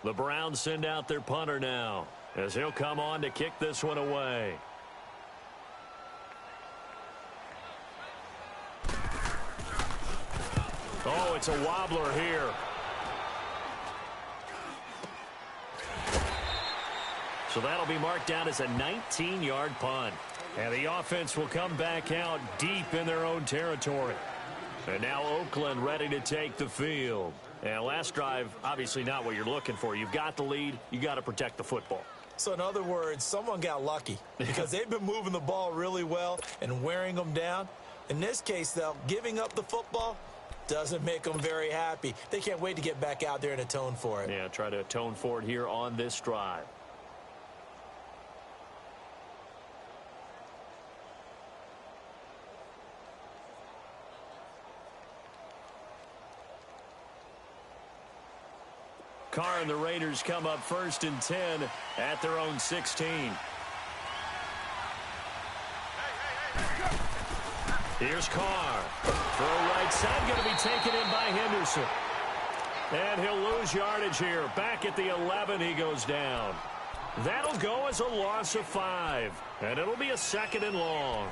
The Browns send out their punter now as he'll come on to kick this one away. Oh, it's a wobbler here. So that'll be marked down as a 19-yard punt. And the offense will come back out deep in their own territory. And now Oakland ready to take the field. And last drive, obviously not what you're looking for. You've got the lead. You got to protect the football. So in other words, someone got lucky because they've been moving the ball really well and wearing them down. In this case, though, giving up the football doesn't make them very happy. They can't wait to get back out there and atone for it. Yeah, try to atone for it here on this drive. Carr and the Raiders come up 1st and 10 at their own 16. Here's Carr. Throw right side, going to be taken in by Henderson. And he'll lose yardage here. Back at the 11, he goes down. That'll go as a loss of 5. And it'll be a 2nd and long.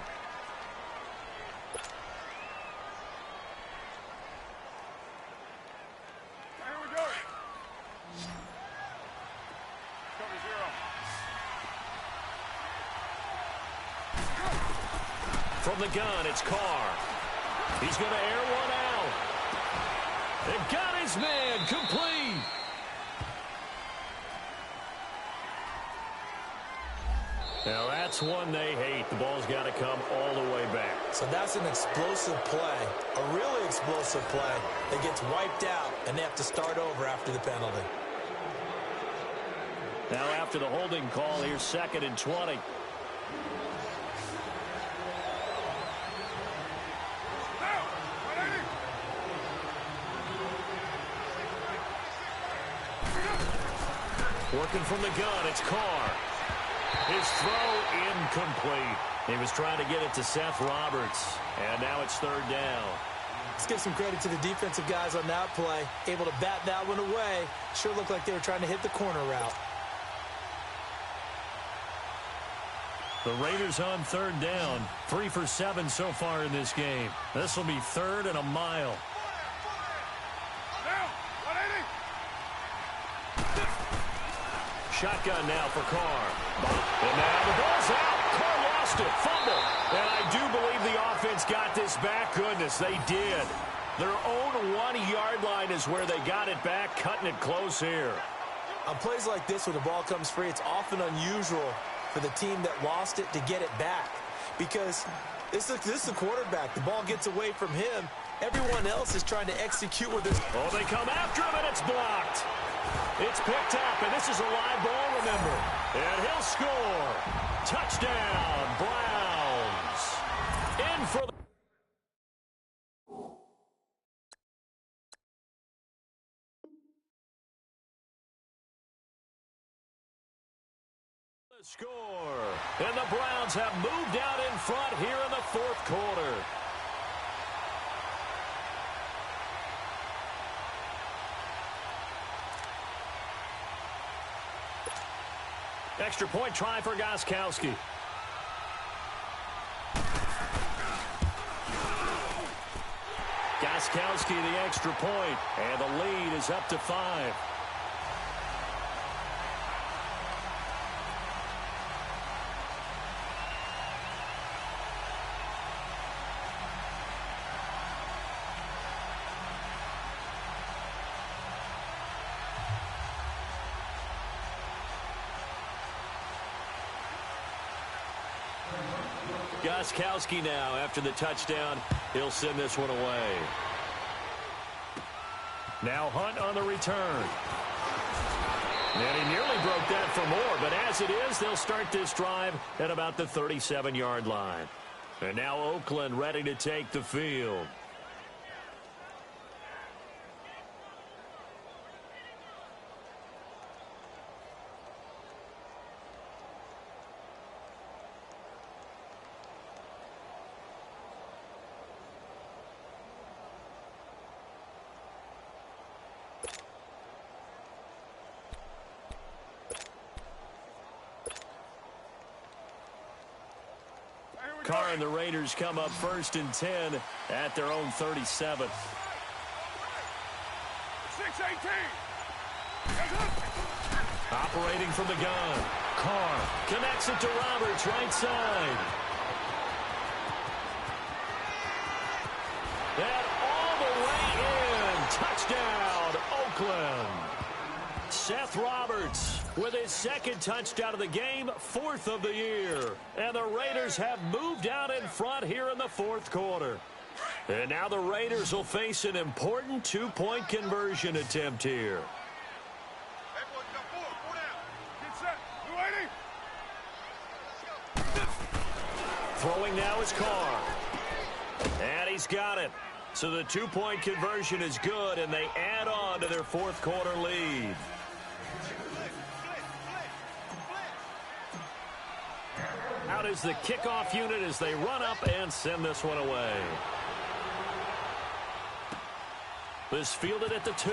From the gun, it's Carr. He's going to air one out. They've got his man, complete. Now that's one they hate. The ball's got to come all the way back. So that's an explosive play, a really explosive play that gets wiped out, and they have to start over after the penalty. Now after the holding call, here's 2nd and 20. Working from the gun, it's Carr. His throw incomplete. He was trying to get it to Seth Roberts, and now it's 3rd down. Let's give some credit to the defensive guys on that play. Able to bat that one away. Sure looked like they were trying to hit the corner route. The Raiders on 3rd down. 3 for 7 so far in this game. This will be 3rd and a mile. Shotgun now for Carr. And now the ball's out. Carr lost it. Fumble. And I do believe the offense got this back. Goodness, they did. Their own 1-yard line is where they got it back, cutting it close here. On plays like this, when the ball comes free, it's often unusual for the team that lost it to get it back. Because this is the quarterback. The ball gets away from him. Everyone else is trying to execute with this. Oh, they come after him, and it's blocked. It's picked up, and this is a live ball, remember. And he'll score. Touchdown, Browns. In for the score. And the Browns have moved out in front here in the 4th quarter. Extra point try for Gostkowski. Gostkowski the extra point, and the lead is up to 5. Gostkowski now, after the touchdown, he'll send this one away. Now Hunt on the return. And he nearly broke that for more, but as it is, they'll start this drive at about the 37-yard line. And now Oakland ready to take the field. Carr and the Raiders come up 1st and 10 at their own 37. 6-18. Operating from the gun. Carr connects it to Roberts, right side. And all the way in. Touchdown, Oakland. Seth Roberts with his 2nd touchdown of the game, 4th of the year. And the Raiders have moved out in front here in the 4th quarter. And now the Raiders will face an important 2-point conversion attempt here. Throwing now is Carr. And he's got it. So the 2-point conversion is good, and they add on to their 4th quarter lead. Out is the kickoff unit as they run up and send this one away. This fielded at the 2.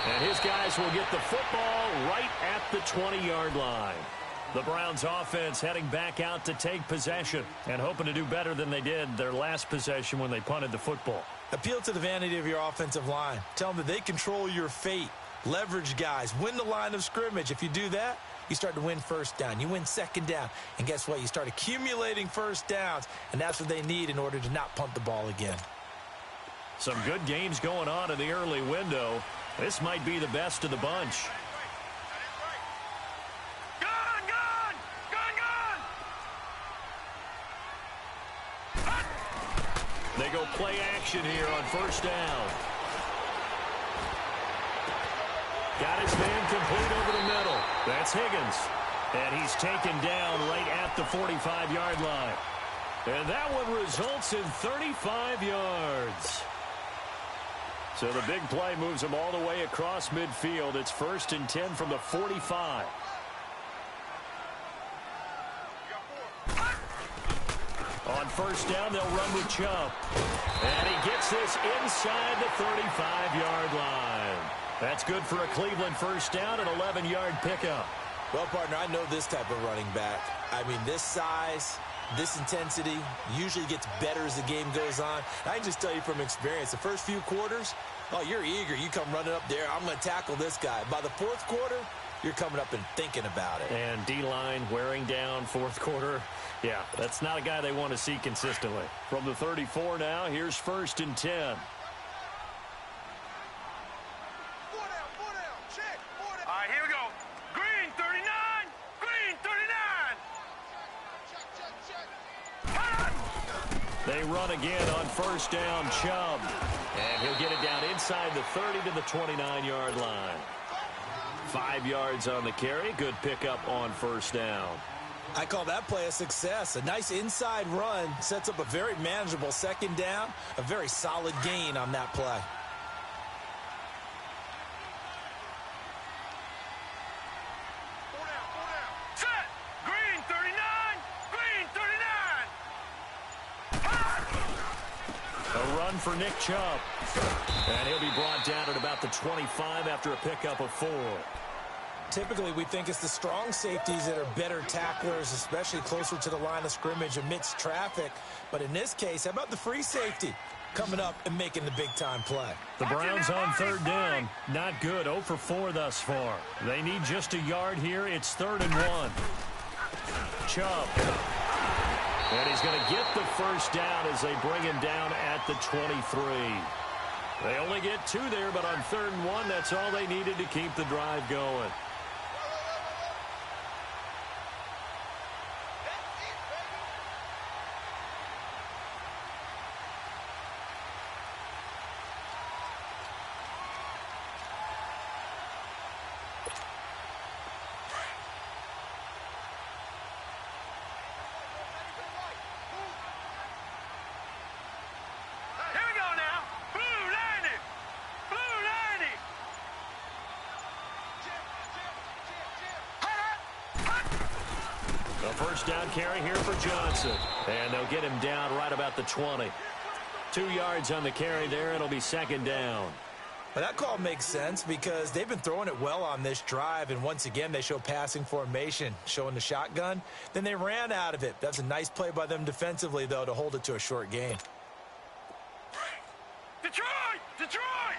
And his guys will get the football right at the 20-yard line. The Browns offense heading back out to take possession and hoping to do better than they did their last possession when they punted the football. Appeal to the vanity of your offensive line. Tell them that they control your fate. Leverage guys. Win the line of scrimmage. If you do that, you start to win 1st down. You win 2nd down. And guess what? You start accumulating 1st downs. And that's what they need in order to not punt the ball again. Some good games going on in the early window. This might be the best of the bunch. Gun, gun! Gun, gun! They go play action here on first down. Got his man complete over the middle. That's Higgins. And he's taken down right at the 45-yard line. And that one results in 35 yards. So the big play moves him all the way across midfield. It's 1st and 10 from the 45. On first down, they'll run with Chubb. And he gets this inside the 35-yard line. That's good for a Cleveland first down, an 11-yard pickup. Well, partner, I know this type of running back. I mean, this size, this intensity usually gets better as the game goes on. I can just tell you from experience, the first few quarters, oh, you're eager. You come running up there, I'm going to tackle this guy. By the fourth quarter, you're coming up and thinking about it. And D-line wearing down fourth quarter. Yeah, that's not a guy they want to see consistently. From the 34 now, here's 1st and 10. All right, here we go. Green 39. Green 39. They run again on first down, Chubb. And he'll get it down inside the 30 to the 29-yard line. 5 yards on the carry. Good pickup on first down. I call that play a success. A nice inside run sets up a very manageable second down. A very solid gain on that play. Set. Green 39. Green 39. A run for Nick Chubb. And he'll be brought down at about the 25 after a pickup of 4. Typically, we think it's the strong safeties that are better tacklers, especially closer to the line of scrimmage amidst traffic. But in this case, how about the free safety coming up and making the big-time play? The Browns on third down. Not good. 0 for 4 thus far. They need just a yard here. It's 3rd and 1. Chubb. And he's going to get the first down as they bring him down at the 23. They only get 2 there, but on 3rd and 1, that's all they needed to keep the drive going. Here we go now. Blue 90. Blue 90. The first down carry here for Johnson. And they'll get him down right about the 20. 2 yards on the carry there. It'll be 2nd down. Well, that call makes sense because they've been throwing it well on this drive, and once again, they show passing formation, showing the shotgun. Then they ran out of it. That's a nice play by them defensively, though, to hold it to a short gain. Detroit! Detroit!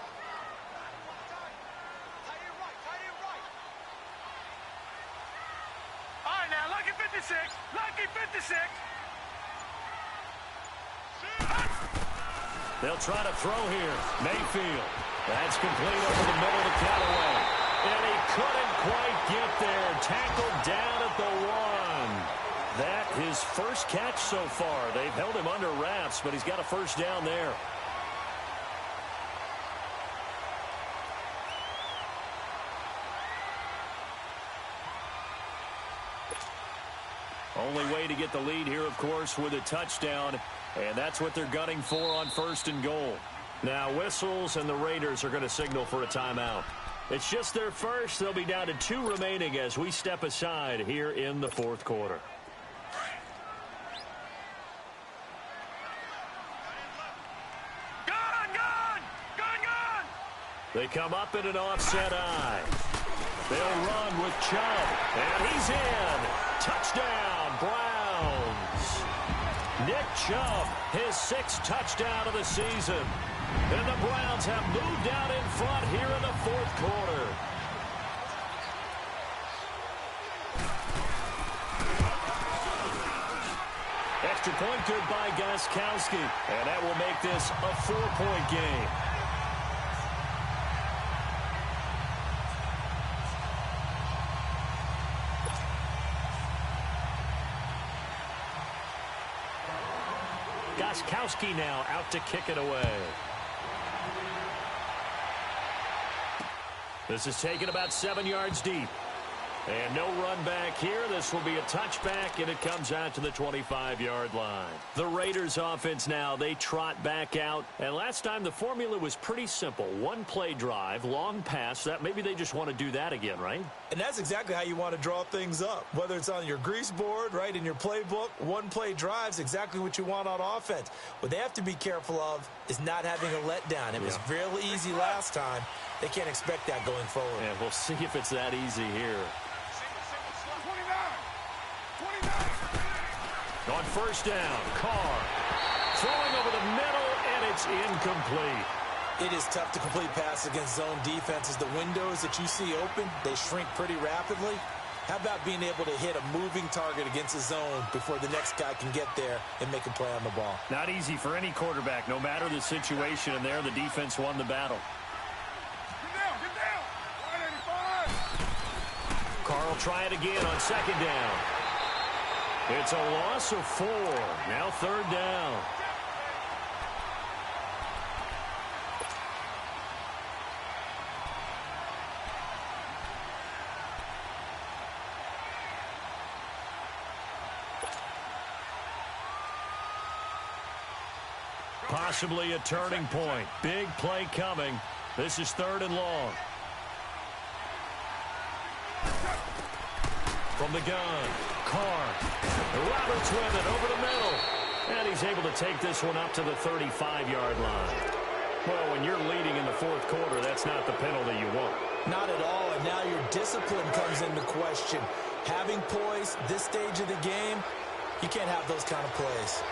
All right, now, Lucky 56. Lucky 56. They'll try to throw here. Mayfield. That's complete over the middle to Callaway. And he couldn't quite get there. Tackled down at the 1. That his first catch so far. They've held him under wraps, but he's got a first down there. Only way to get the lead here, of course, with a touchdown. And that's what they're gunning for on 1st and goal. Now whistles and the Raiders are going to signal for a timeout. It's just their first. They'll be down to 2 remaining as we step aside here in the 4th quarter. Gun, gun! Gun, gun! They come up in an offset eye. They'll run with Chubb. And he's in. Touchdown, Browns. Nick Chubb, his 6th touchdown of the season. And the Browns have moved out in front here in the 4th quarter. extra point, good by Gostkowski. And that will make this a 4-point game. Gostkowski now out to kick it away. This is taken about 7 yards deep. And no run back here. This will be a touchback, and it comes out to the 25-yard line. The Raiders offense now, they trot back out. And last time the formula was pretty simple. One-play drive, long pass. That maybe they just want to do that again, right? And that's exactly how you want to draw things up. Whether it's on your grease board, right, in your playbook, one-play drive's exactly what you want on offense. What they have to be careful of is not having a letdown. It was real easy last time. They can't expect that going forward. Yeah, we'll see if it's that easy here. On first down, Carr throwing over the middle, and it's incomplete. It is tough to complete passes against zone defenses. The windows that you see open, they shrink pretty rapidly. How about being able to hit a moving target against a zone before the next guy can get there and make a play on the ball? Not easy for any quarterback, no matter the situation, and there the defense won the battle. Get down! 185! Carr will try it again on second down. It's a loss of 4. Now third down. Possibly a turning point. Big play coming. This is third and long. From the gun, Carr. Roberts with it over the middle. And he's able to take this one up to the 35-yard line. Well, when you're leading in the fourth quarter, that's not the penalty you want. Not at all, and now your discipline comes into question. Having poise this stage of the game, you can't have those kind of plays.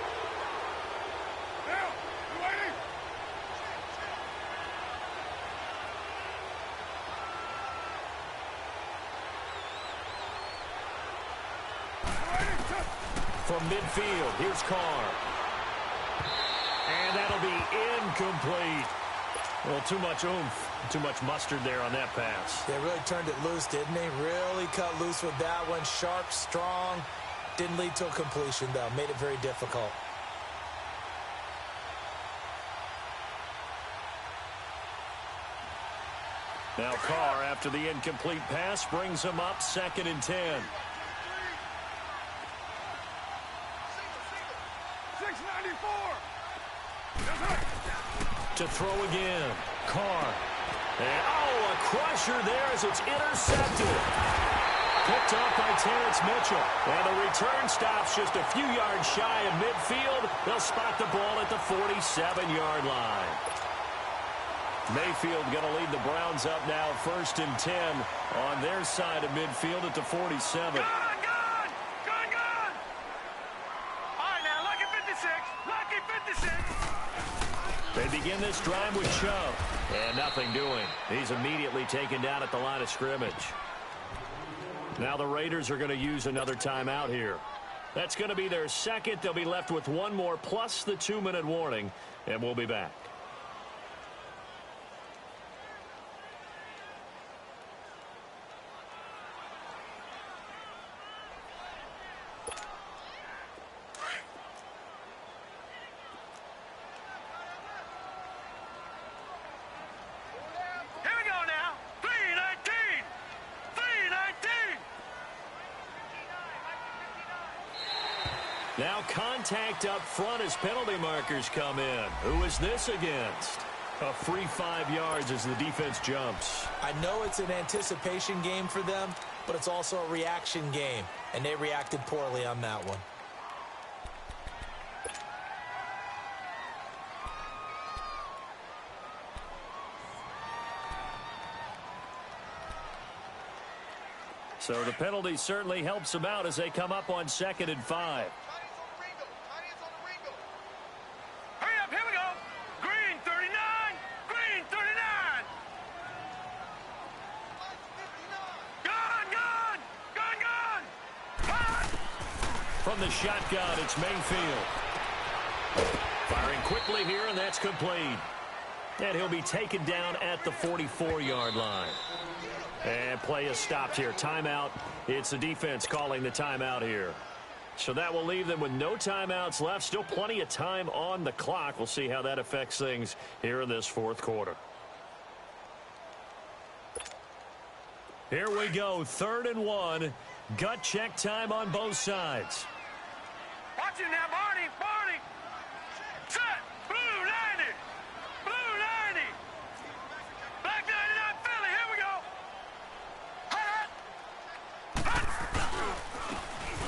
From midfield, here's Carr. And that'll be incomplete. Well, too much oomph, too much mustard there on that pass. They really turned it loose, didn't they? Really cut loose with that one. Sharp, strong. Didn't lead to a completion, though. Made it very difficult. Now Carr, after the incomplete pass, brings him up 2nd and 10. 694. To throw again. Carr. And, a crusher there as it's intercepted. Picked off by Terrence Mitchell. And the return stops just a few yards shy of midfield. They'll spot the ball at the 47-yard line. Mayfield going to lead the Browns up now 1st and 10 on their side of midfield at the 47. They begin this drive with Chubb. And nothing doing. He's immediately taken down at the line of scrimmage. Now the Raiders are going to use another timeout here. That's going to be their second. They'll be left with one more plus the 2-minute warning. And we'll be back. Now contact up front as penalty markers come in. Who is this against? A free 5 yards as the defense jumps. I know it's an anticipation game for them, but it's also a reaction game, and they reacted poorly on that one. So the penalty certainly helps them out as they come up on 2nd and 5. from the shotgun, it's Mayfield. Firing quickly here, and that's complete. And he'll be taken down at the 44-yard line. And play is stopped here. Timeout. It's the defense calling the timeout here. So that will leave them with no timeouts left. Still plenty of time on the clock. We'll see how that affects things here in this fourth quarter. Here we go. 3rd and 1. Gut check time on both sides. Watch it now, Barney. Barney. Set. Blue 90. Blue 90. Black 99 Philly. Here we go.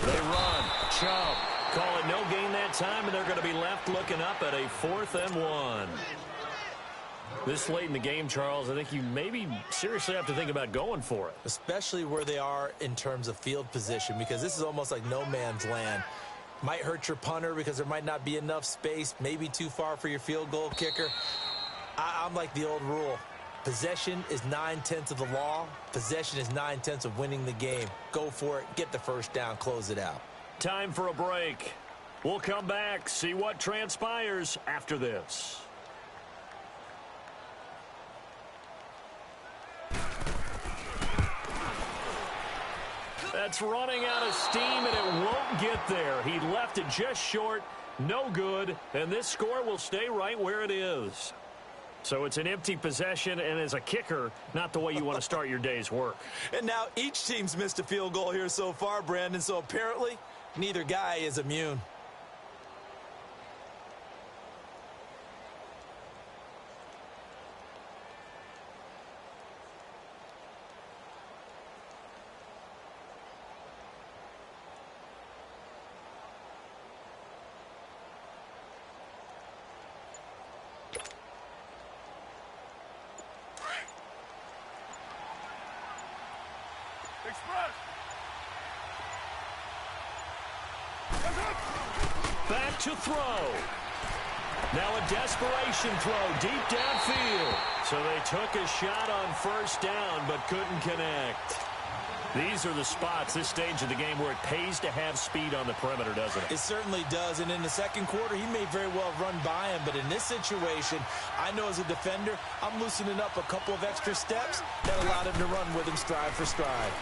They run. Chubb. Call it no gain that time, and they're going to be left looking up at a 4th and 1. This late in the game, Charles, I think you maybe seriously have to think about going for it. Especially where they are in terms of field position, because this is almost like no man's land. Might hurt your punter because there might not be enough space, maybe too far for your field goal kicker. I'm like the old rule. Possession is 9/10 of the law. Possession is 9/10 of winning the game. Go for it. Get the first down. Close it out. Time for a break. We'll come back, see what transpires after this. That's running out of steam, and it won't get there. He left it just short, no good, and this score will stay right where it is. So it's an empty possession, and as a kicker, not the way you want to start your day's work. And now each team's missed a field goal here so far, Brandon, so apparently neither guy is immune. Express. Back to throw. Now a desperation throw deep downfield. So they took a shot on first down but couldn't connect. These are the spots, this stage of the game, where it pays to have speed on the perimeter, doesn't it? It certainly does, and in the second quarter, he may very well run by him, but in this situation, I know as a defender, I'm loosening up a couple of extra steps that allowed him to run with him stride for stride.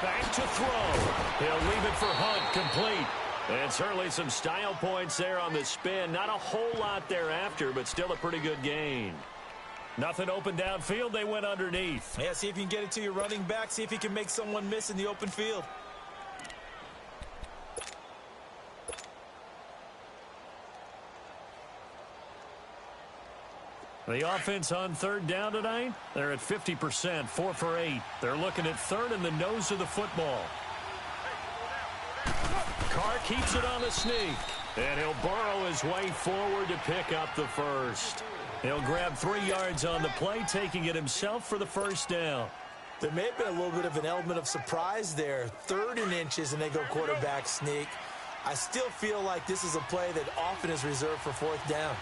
Back to throw. He'll leave it for Hunt, complete. And certainly some style points there on the spin. Not a whole lot thereafter, but still a pretty good gain. Nothing open downfield. They went underneath. Yeah, see if you can get it to your running back. See if you can make someone miss in the open field. The offense on 3rd down tonight, they're at 50%, 4 for 8. They're looking at 3rd in the nose of the football. Carr keeps it on the sneak, and he'll burrow his way forward to pick up the first. He'll grab 3 yards on the play, taking it himself for the first down. There may have been a little bit of an element of surprise there. 3rd and inches, and they go quarterback sneak. I still feel like this is a play that often is reserved for 4th down.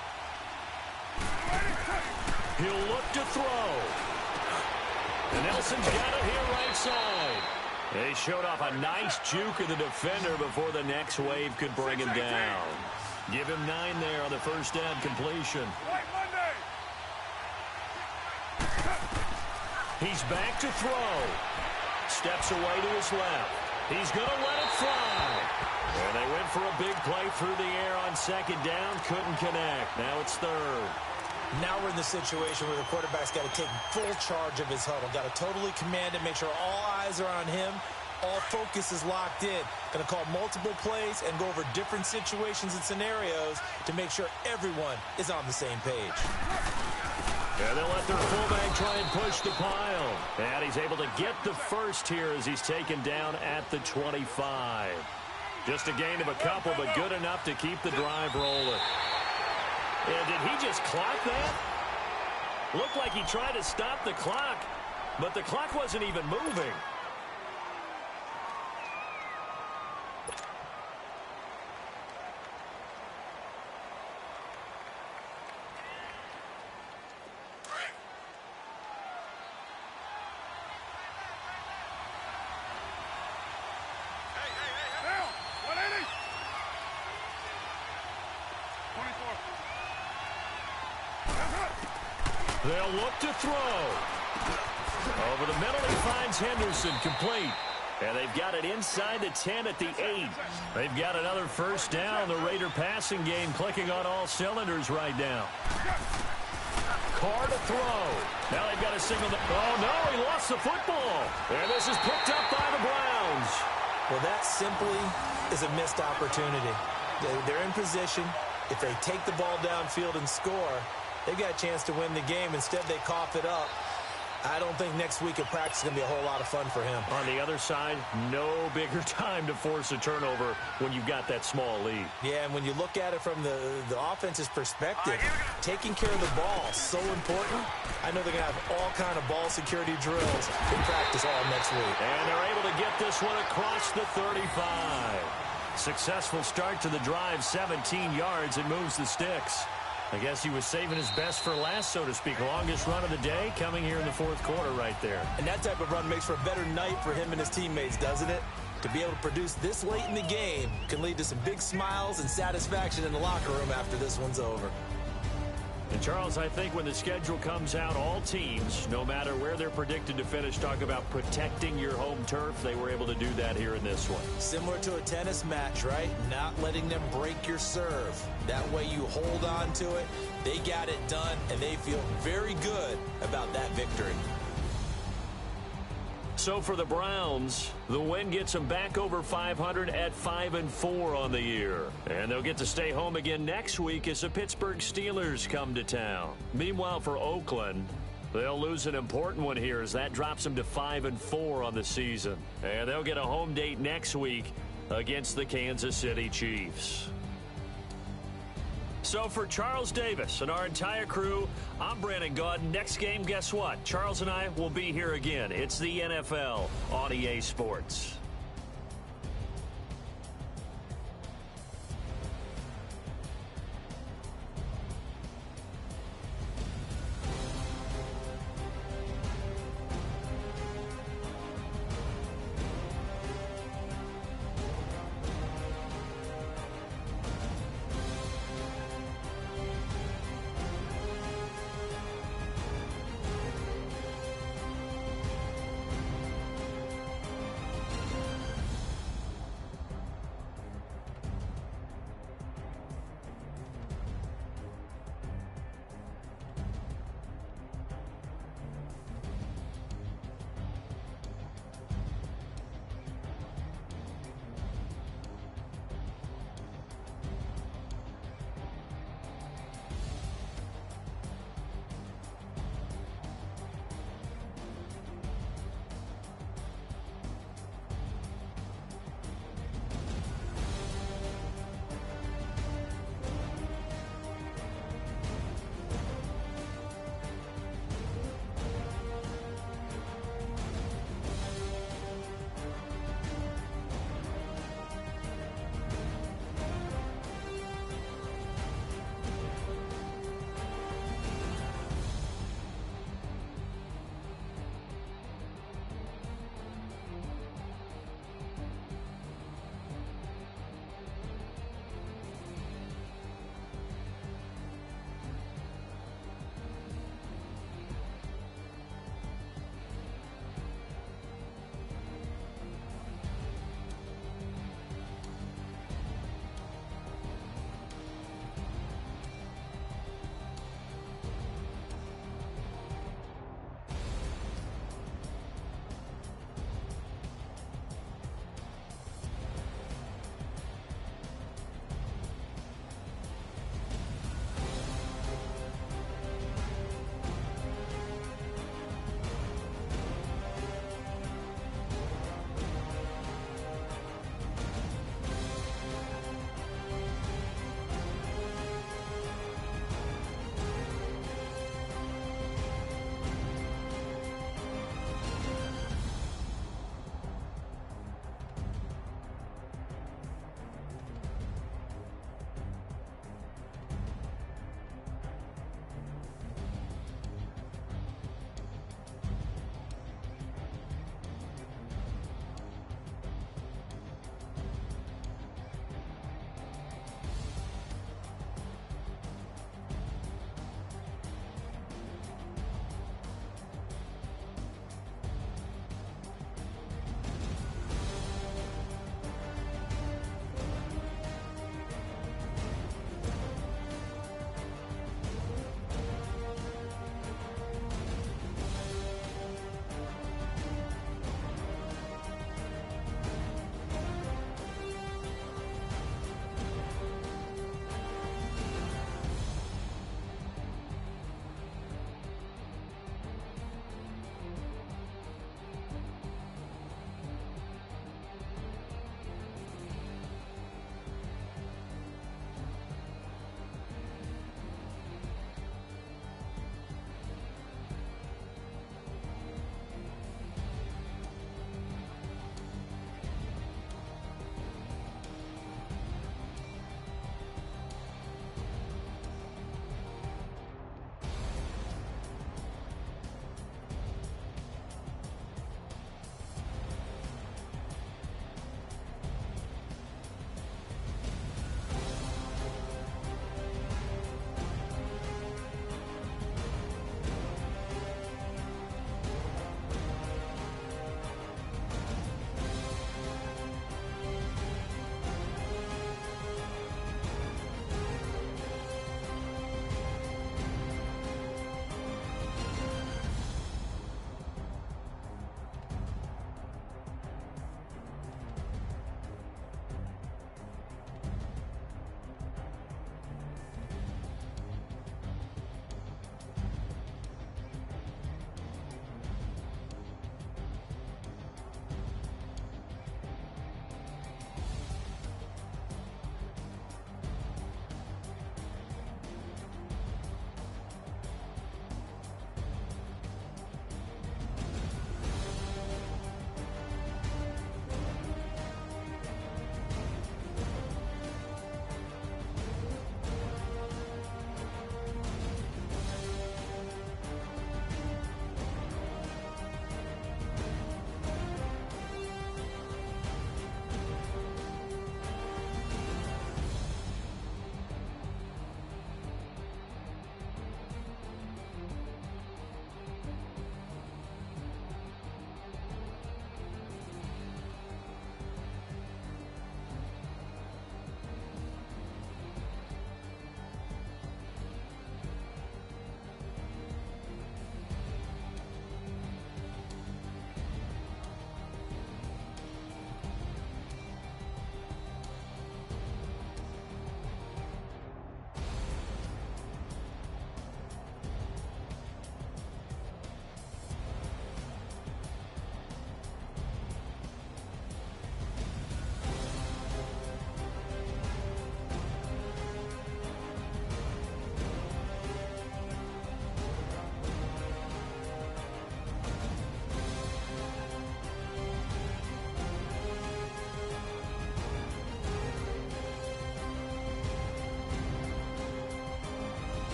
He'll look to throw. And Nelson's got it here right side. They showed off a nice juke of the defender before the next wave could bring him down. Give him 9 there on the first down completion. He's back to throw. Steps away to his left. He's going to let it fly. And they went for a big play through the air on 2nd down. Couldn't connect. Now it's 3rd. Now we're in the situation where the quarterback's got to take full charge of his huddle. Got to totally command it, make sure all eyes are on him. All focus is locked in. Going to call multiple plays and go over different situations and scenarios to make sure everyone is on the same page. And they'll let their fullback try and push the pile. And he's able to get the first here as he's taken down at the 25. Just a gain of a couple, but good enough to keep the drive rolling. And did he just clock that? Looked like he tried to stop the clock, but the clock wasn't even moving. Now, 180. They'll look to throw. Over the middle, he finds Henderson, complete. And they've got it inside the 10 at the 8. They've got another first down. The Raider passing game clicking on all cylinders right now. Carr to throw. Now they've got a single. Oh, no, he lost the football. And this is picked up by the Browns. Well, that simply is a missed opportunity. They're in position. If they take the ball downfield and score, they've got a chance to win the game. Instead, they cough it up. I don't think next week at practice is going to be a whole lot of fun for him. On the other side, no bigger time to force a turnover when you've got that small lead. Yeah, and when you look at it from the offense's perspective, taking care of the ball is so important. I know they're going to have all kind of ball security drills in practice all next week. And they're able to get this one across the 35. Successful start to the drive, 17 yards. It moves the sticks. I guess he was saving his best for last, so to speak. Longest run of the day coming here in the fourth quarter right there. And that type of run makes for a better night for him and his teammates, doesn't it? To be able to produce this late in the game can lead to some big smiles and satisfaction in the locker room after this one's over. And, Charles, I think when the schedule comes out, all teams, no matter where they're predicted to finish, talk about protecting your home turf. They were able to do that here in this one. Similar to a tennis match, right? Not letting them break your serve. That way you hold on to it. They got it done, and they feel very good about that victory. So for the Browns, the win gets them back over 500 at 5-4 on the year. And they'll get to stay home again next week as the Pittsburgh Steelers come to town. Meanwhile, for Oakland, they'll lose an important one here as that drops them to 5-4 on the season. And they'll get a home date next week against the Kansas City Chiefs. So for Charles Davis and our entire crew, I'm Brandon Gaudin. Next game, guess what? Charles and I will be here again. It's the NFL on EA Sports.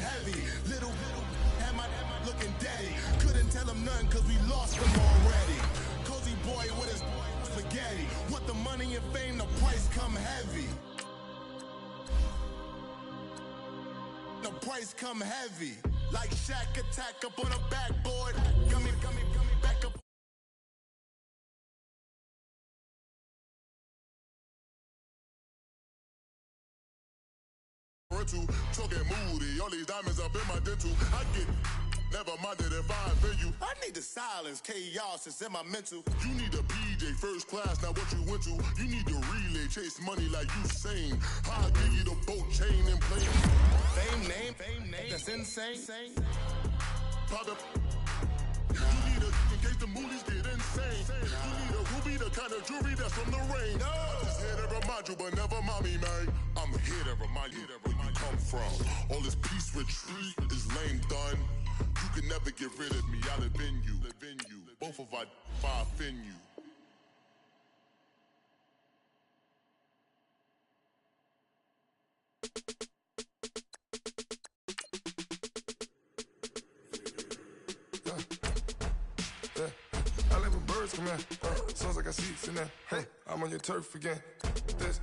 heavy. Little had my looking daddy. Couldn't tell him nothing cause we lost him already. Cozy boy with his spaghetti. Want the money and fame, the price come heavy. The price come heavy. Like Shaq attack up on a backboard. Gummy, back up. Talking moody, all these diamonds up in my dental. I get never minded if I offend you. I need the silence, chaos is in my mental. You need a PJ first class, not what you went to. You need to relay, chase money like you sane. I'll give you the boat chain and plane. Fame name, that's insane. Pop up. You need a in case the movies get insane. You need a ruby, the kind of jewelry that's from the rain. I'm just here to remind you, but never mind me, man. I'm here to remind you where you come from. All this peace retreat is lame done. You can never get rid of me. I live in you. Both of our five in you. I live with birds come in. Sounds like I seats in there. Hey, I'm on your turf again. This,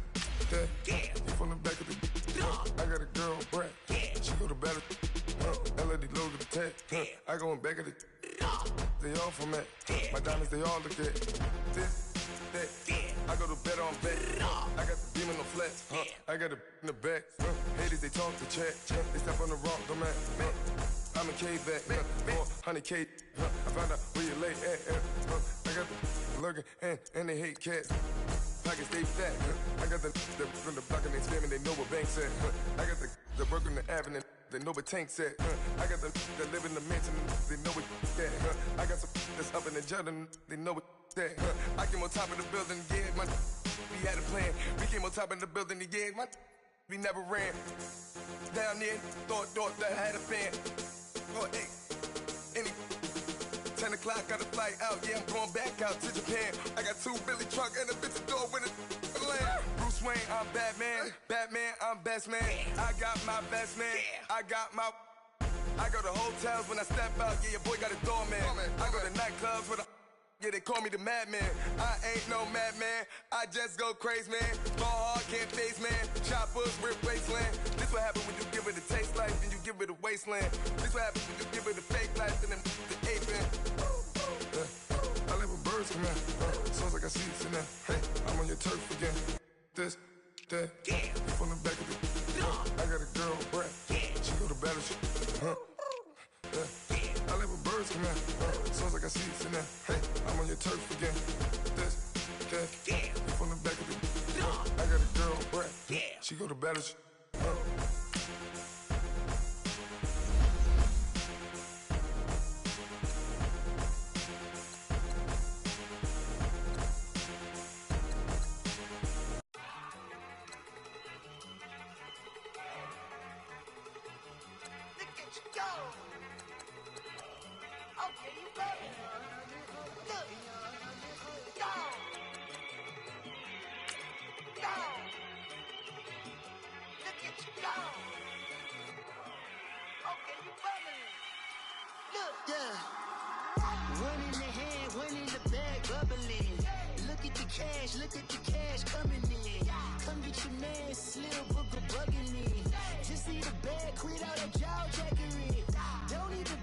that, you from the back of the. I got a girl, Brad. She go to battle. LED logo the tag. I go in back of the. They all from that. My diamonds, they all look at. This, that. I go to bed on bed. I got the demon on flats. I got it in the back. Haters, they talk to chat. They step on the rock, don't man. I'm a K-back, 400K. I found out where you lay at. I got the lurking and they hate cats. Pockets stay fat. I got the from the block and they spamming, they know what banks at. I got the work on the avenue, they know what tanks at. I got the that live in the mansion, they know what that. I got some that's up in the Jordan, they know what that. I came on top of the building, yeah, my we had a plan. We came on top of the building, yeah, my we never ran. Down there, thought that I had a fan. Oh, hey, any 10 o'clock, got a flight out. Yeah, I'm going back out to Japan. I got 2 Billy truck and a bitch door with a land. Bruce Wayne, I'm Batman. Batman, I'm best man. I got my best man. I go to hotels when I step out. Yeah, your boy got a doorman. I go to nightclubs with a. Yeah, they call me the madman. I ain't no madman. I just go crazy, man. Ball hard, can't face, man. Choppers, rip wasteland. This what happens when you give it a taste life and you give it a wasteland. This what happens when you give it a fake life and then the ape in. I live with birds come in. Sounds like I see it in there. Hey, I'm on your turf again. This, that, you from the back of the. I got a girl, Brad. She go to battle. I live with birds come in. Sounds like I see it in there. Hey, I'm on your turf again. This, that, you from the back of the. I got a girl, Brad. She go to battle. Look at the cash coming in. Come get your man, Slim Booker bugging me. Just need a bag, quit all that jaw jackery. Don't even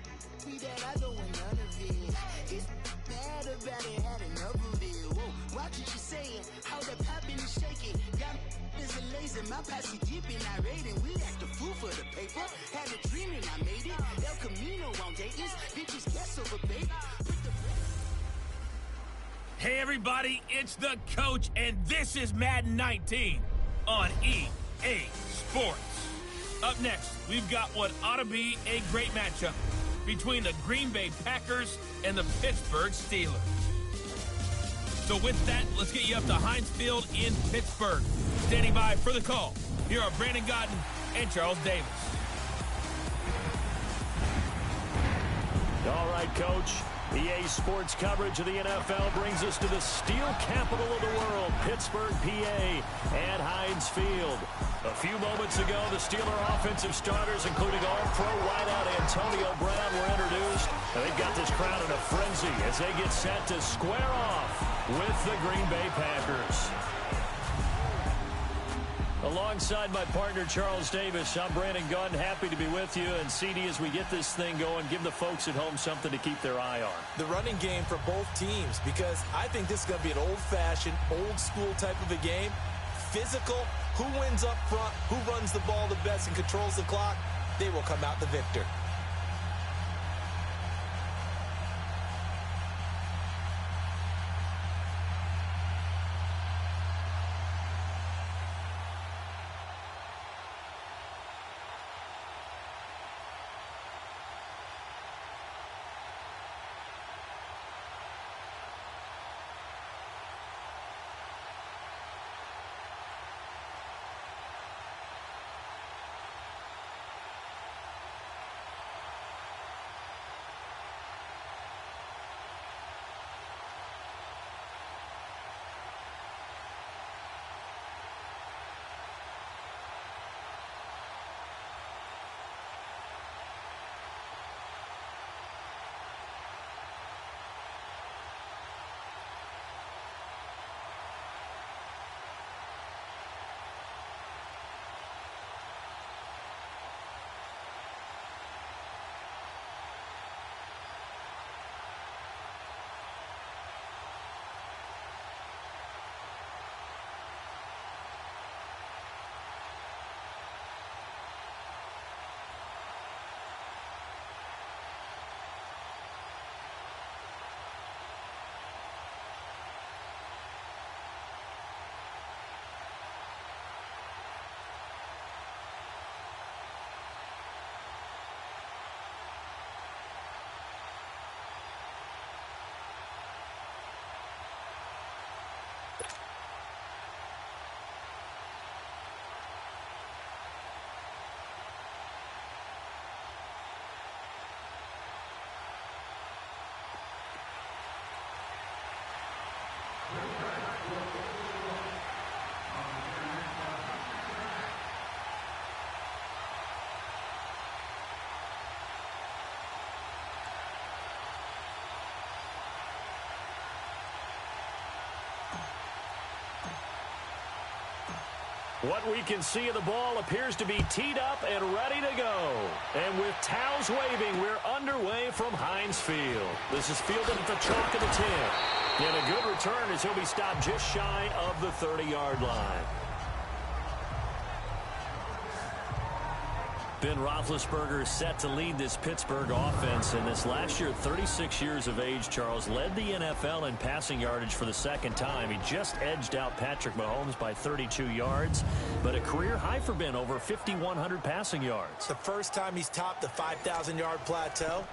be that, I don't want none of it. It's bad about it, had enough of it. Whoa, watch what you saying, how that poppin' and shaking. Got is a laser, my posse deep and irate, and we act a fool for the paper. Had a dream and I made it. El Camino on Dayton's, bitches guess over baby. Hey everybody, it's the coach, and this is Madden 19 on EA Sports. Up next, we've got what ought to be a great matchup between the Green Bay Packers and the Pittsburgh Steelers. So with that, let's get you up to Heinz Field in Pittsburgh. Standing by for the call, here are Brandon Gotten and Charles Davis. All right, Coach. EA Sports coverage of the NFL brings us to the steel capital of the world, Pittsburgh, PA, at Heinz Field. A few moments ago, the Steeler offensive starters, including all-pro wideout Antonio Brown, were introduced. And they've got this crowd in a frenzy as they get set to square off with the Green Bay Packers. Alongside my partner, Charles Davis, I'm Brandon Gunn. Happy to be with you. And, CD, as we get this thing going, give the folks at home something to keep their eye on. The running game for both teams, because I think this is going to be an old-fashioned, old-school type of a game. Physical, who wins up front, who runs the ball the best and controls the clock, they will come out the victor. What we can see of the ball appears to be teed up and ready to go. And with towels waving, we're underway from Heinz Field. This is fielded at the chalk of the 10. And a good return as he'll be stopped just shy of the 30-yard line. Ben Roethlisberger set to lead this Pittsburgh offense. And this last year, 36 years of age, Charles, led the NFL in passing yardage for the second time. He just edged out Patrick Mahomes by 32 yards. But a career high for Ben, over 5,100 passing yards. The first time he's topped the 5,000-yard plateau.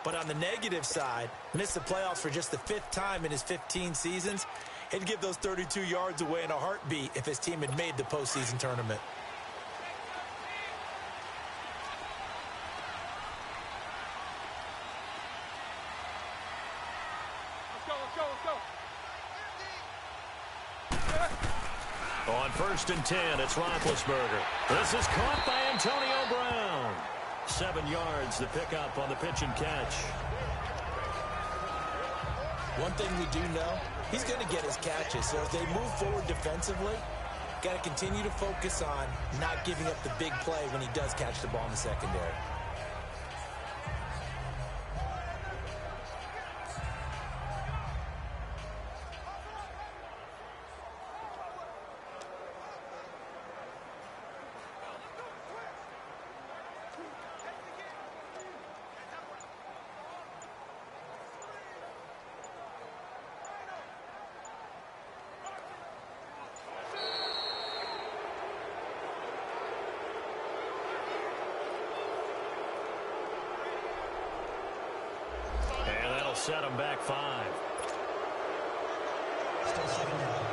But on the negative side, missed the playoffs for just the 5th time in his 15 seasons. He'd give those 32 yards away in a heartbeat if his team had made the postseason tournament. On 1st and 10, it's Roethlisberger. This is caught by Antonio Brown. 7 yards, the pickup on the pitch and catch. One thing we do know, he's going to get his catches. So as they move forward defensively, got to continue to focus on not giving up the big play when he does catch the ball in the secondary. Set him back 5. Still second down.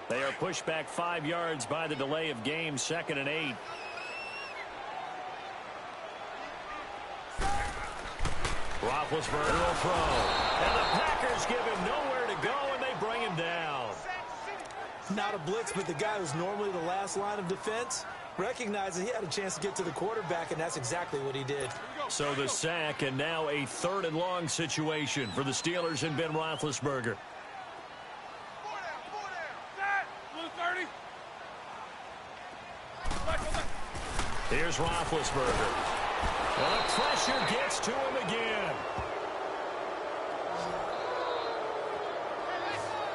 They are pushed back 5 yards by the delay of game, 2nd and 8. Roethlisberger will throw. And the Packers give him nowhere to go, and they bring him down. Not a blitz, but the guy who's normally the last line of defense recognizes he had a chance to get to the quarterback, and that's exactly what he did. So the sack, and now a 3rd and long situation for the Steelers and Ben Roethlisberger. Here's Roethlisberger. Well, the pressure gets to him again.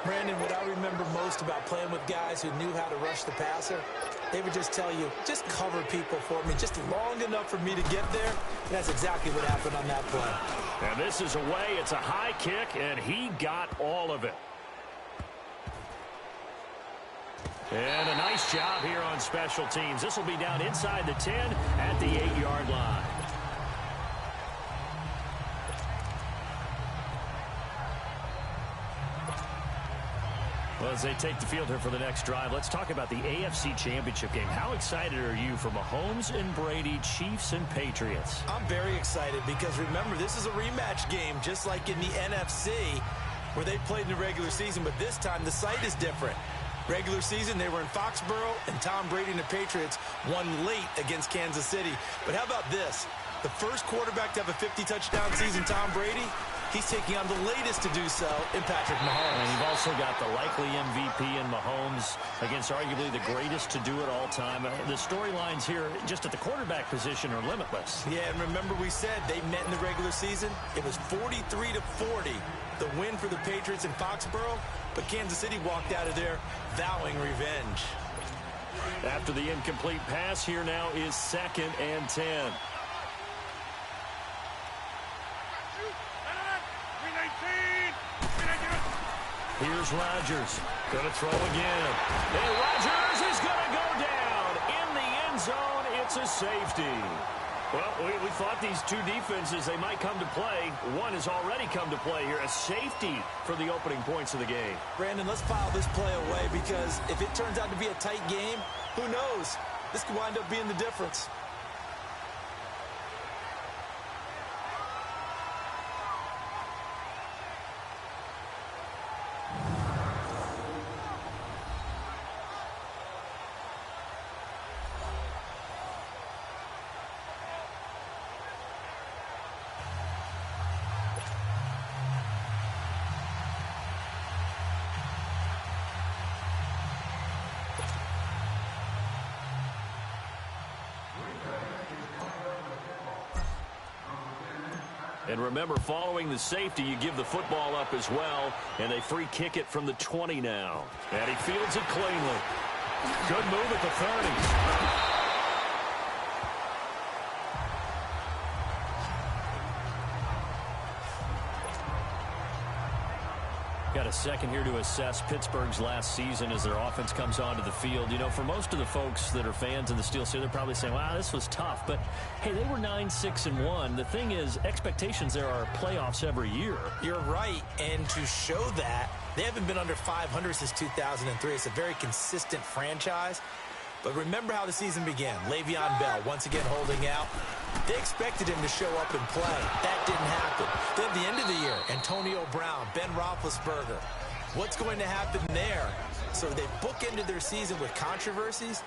Brandon, what I remember most about playing with guys who knew how to rush the passer, they would just tell you, just cover people for me, just long enough for me to get there. And that's exactly what happened on that play. And this is away. It's a high kick, and he got all of it. And a nice job here on special teams. This will be down inside the 10 at the 8-yard line. Well, as they take the field here for the next drive, let's talk about the AFC Championship game. How excited are you for Mahomes and Brady, Chiefs and Patriots? I'm very excited because, remember, this is a rematch game, just like in the NFC, where they played in the regular season, but this time the site is different. Regular season, they were in Foxborough, and Tom Brady and the Patriots won late against Kansas City. But how about this? The first quarterback to have a 50-touchdown season, Tom Brady, he's taking on the latest to do so in Patrick Mahomes. And you've also got the likely MVP in Mahomes against arguably the greatest to do it all time. The storylines here just at the quarterback position are limitless. Yeah, and remember we said they met in the regular season. It was 43-40, the win for the Patriots in Foxborough. But Kansas City walked out of there vowing revenge. After the incomplete pass, here now is 2nd and 10. Here's Rodgers. Going to throw again. And Rodgers is going to go down. In the end zone, it's a safety. Well, we thought these two defenses, they might come to play. One has already come to play here. A safety for the opening points of the game. Brandon, let's file this play away because if it turns out to be a tight game, who knows? This could wind up being the difference. And remember, following the safety, you give the football up as well, and they free kick it from the 20 now. And he fields it cleanly. Good move at the 30. Got a second here to assess Pittsburgh's last season as their offense comes onto the field. You know, for most of the folks that are fans of the Steelers, they're probably saying, wow, this was tough. But, hey, they were 9-6-1. The thing is, expectations there are playoffs every year. You're right. And to show that, they haven't been under 500 since 2003. It's a very consistent franchise. But remember how the season began. Le'Veon Bell once again holding out. They expected him to show up and play. That didn't happen. Then at the end of the year, Antonio Brown, Ben Roethlisberger. What's going to happen there? So they bookended their season with controversies.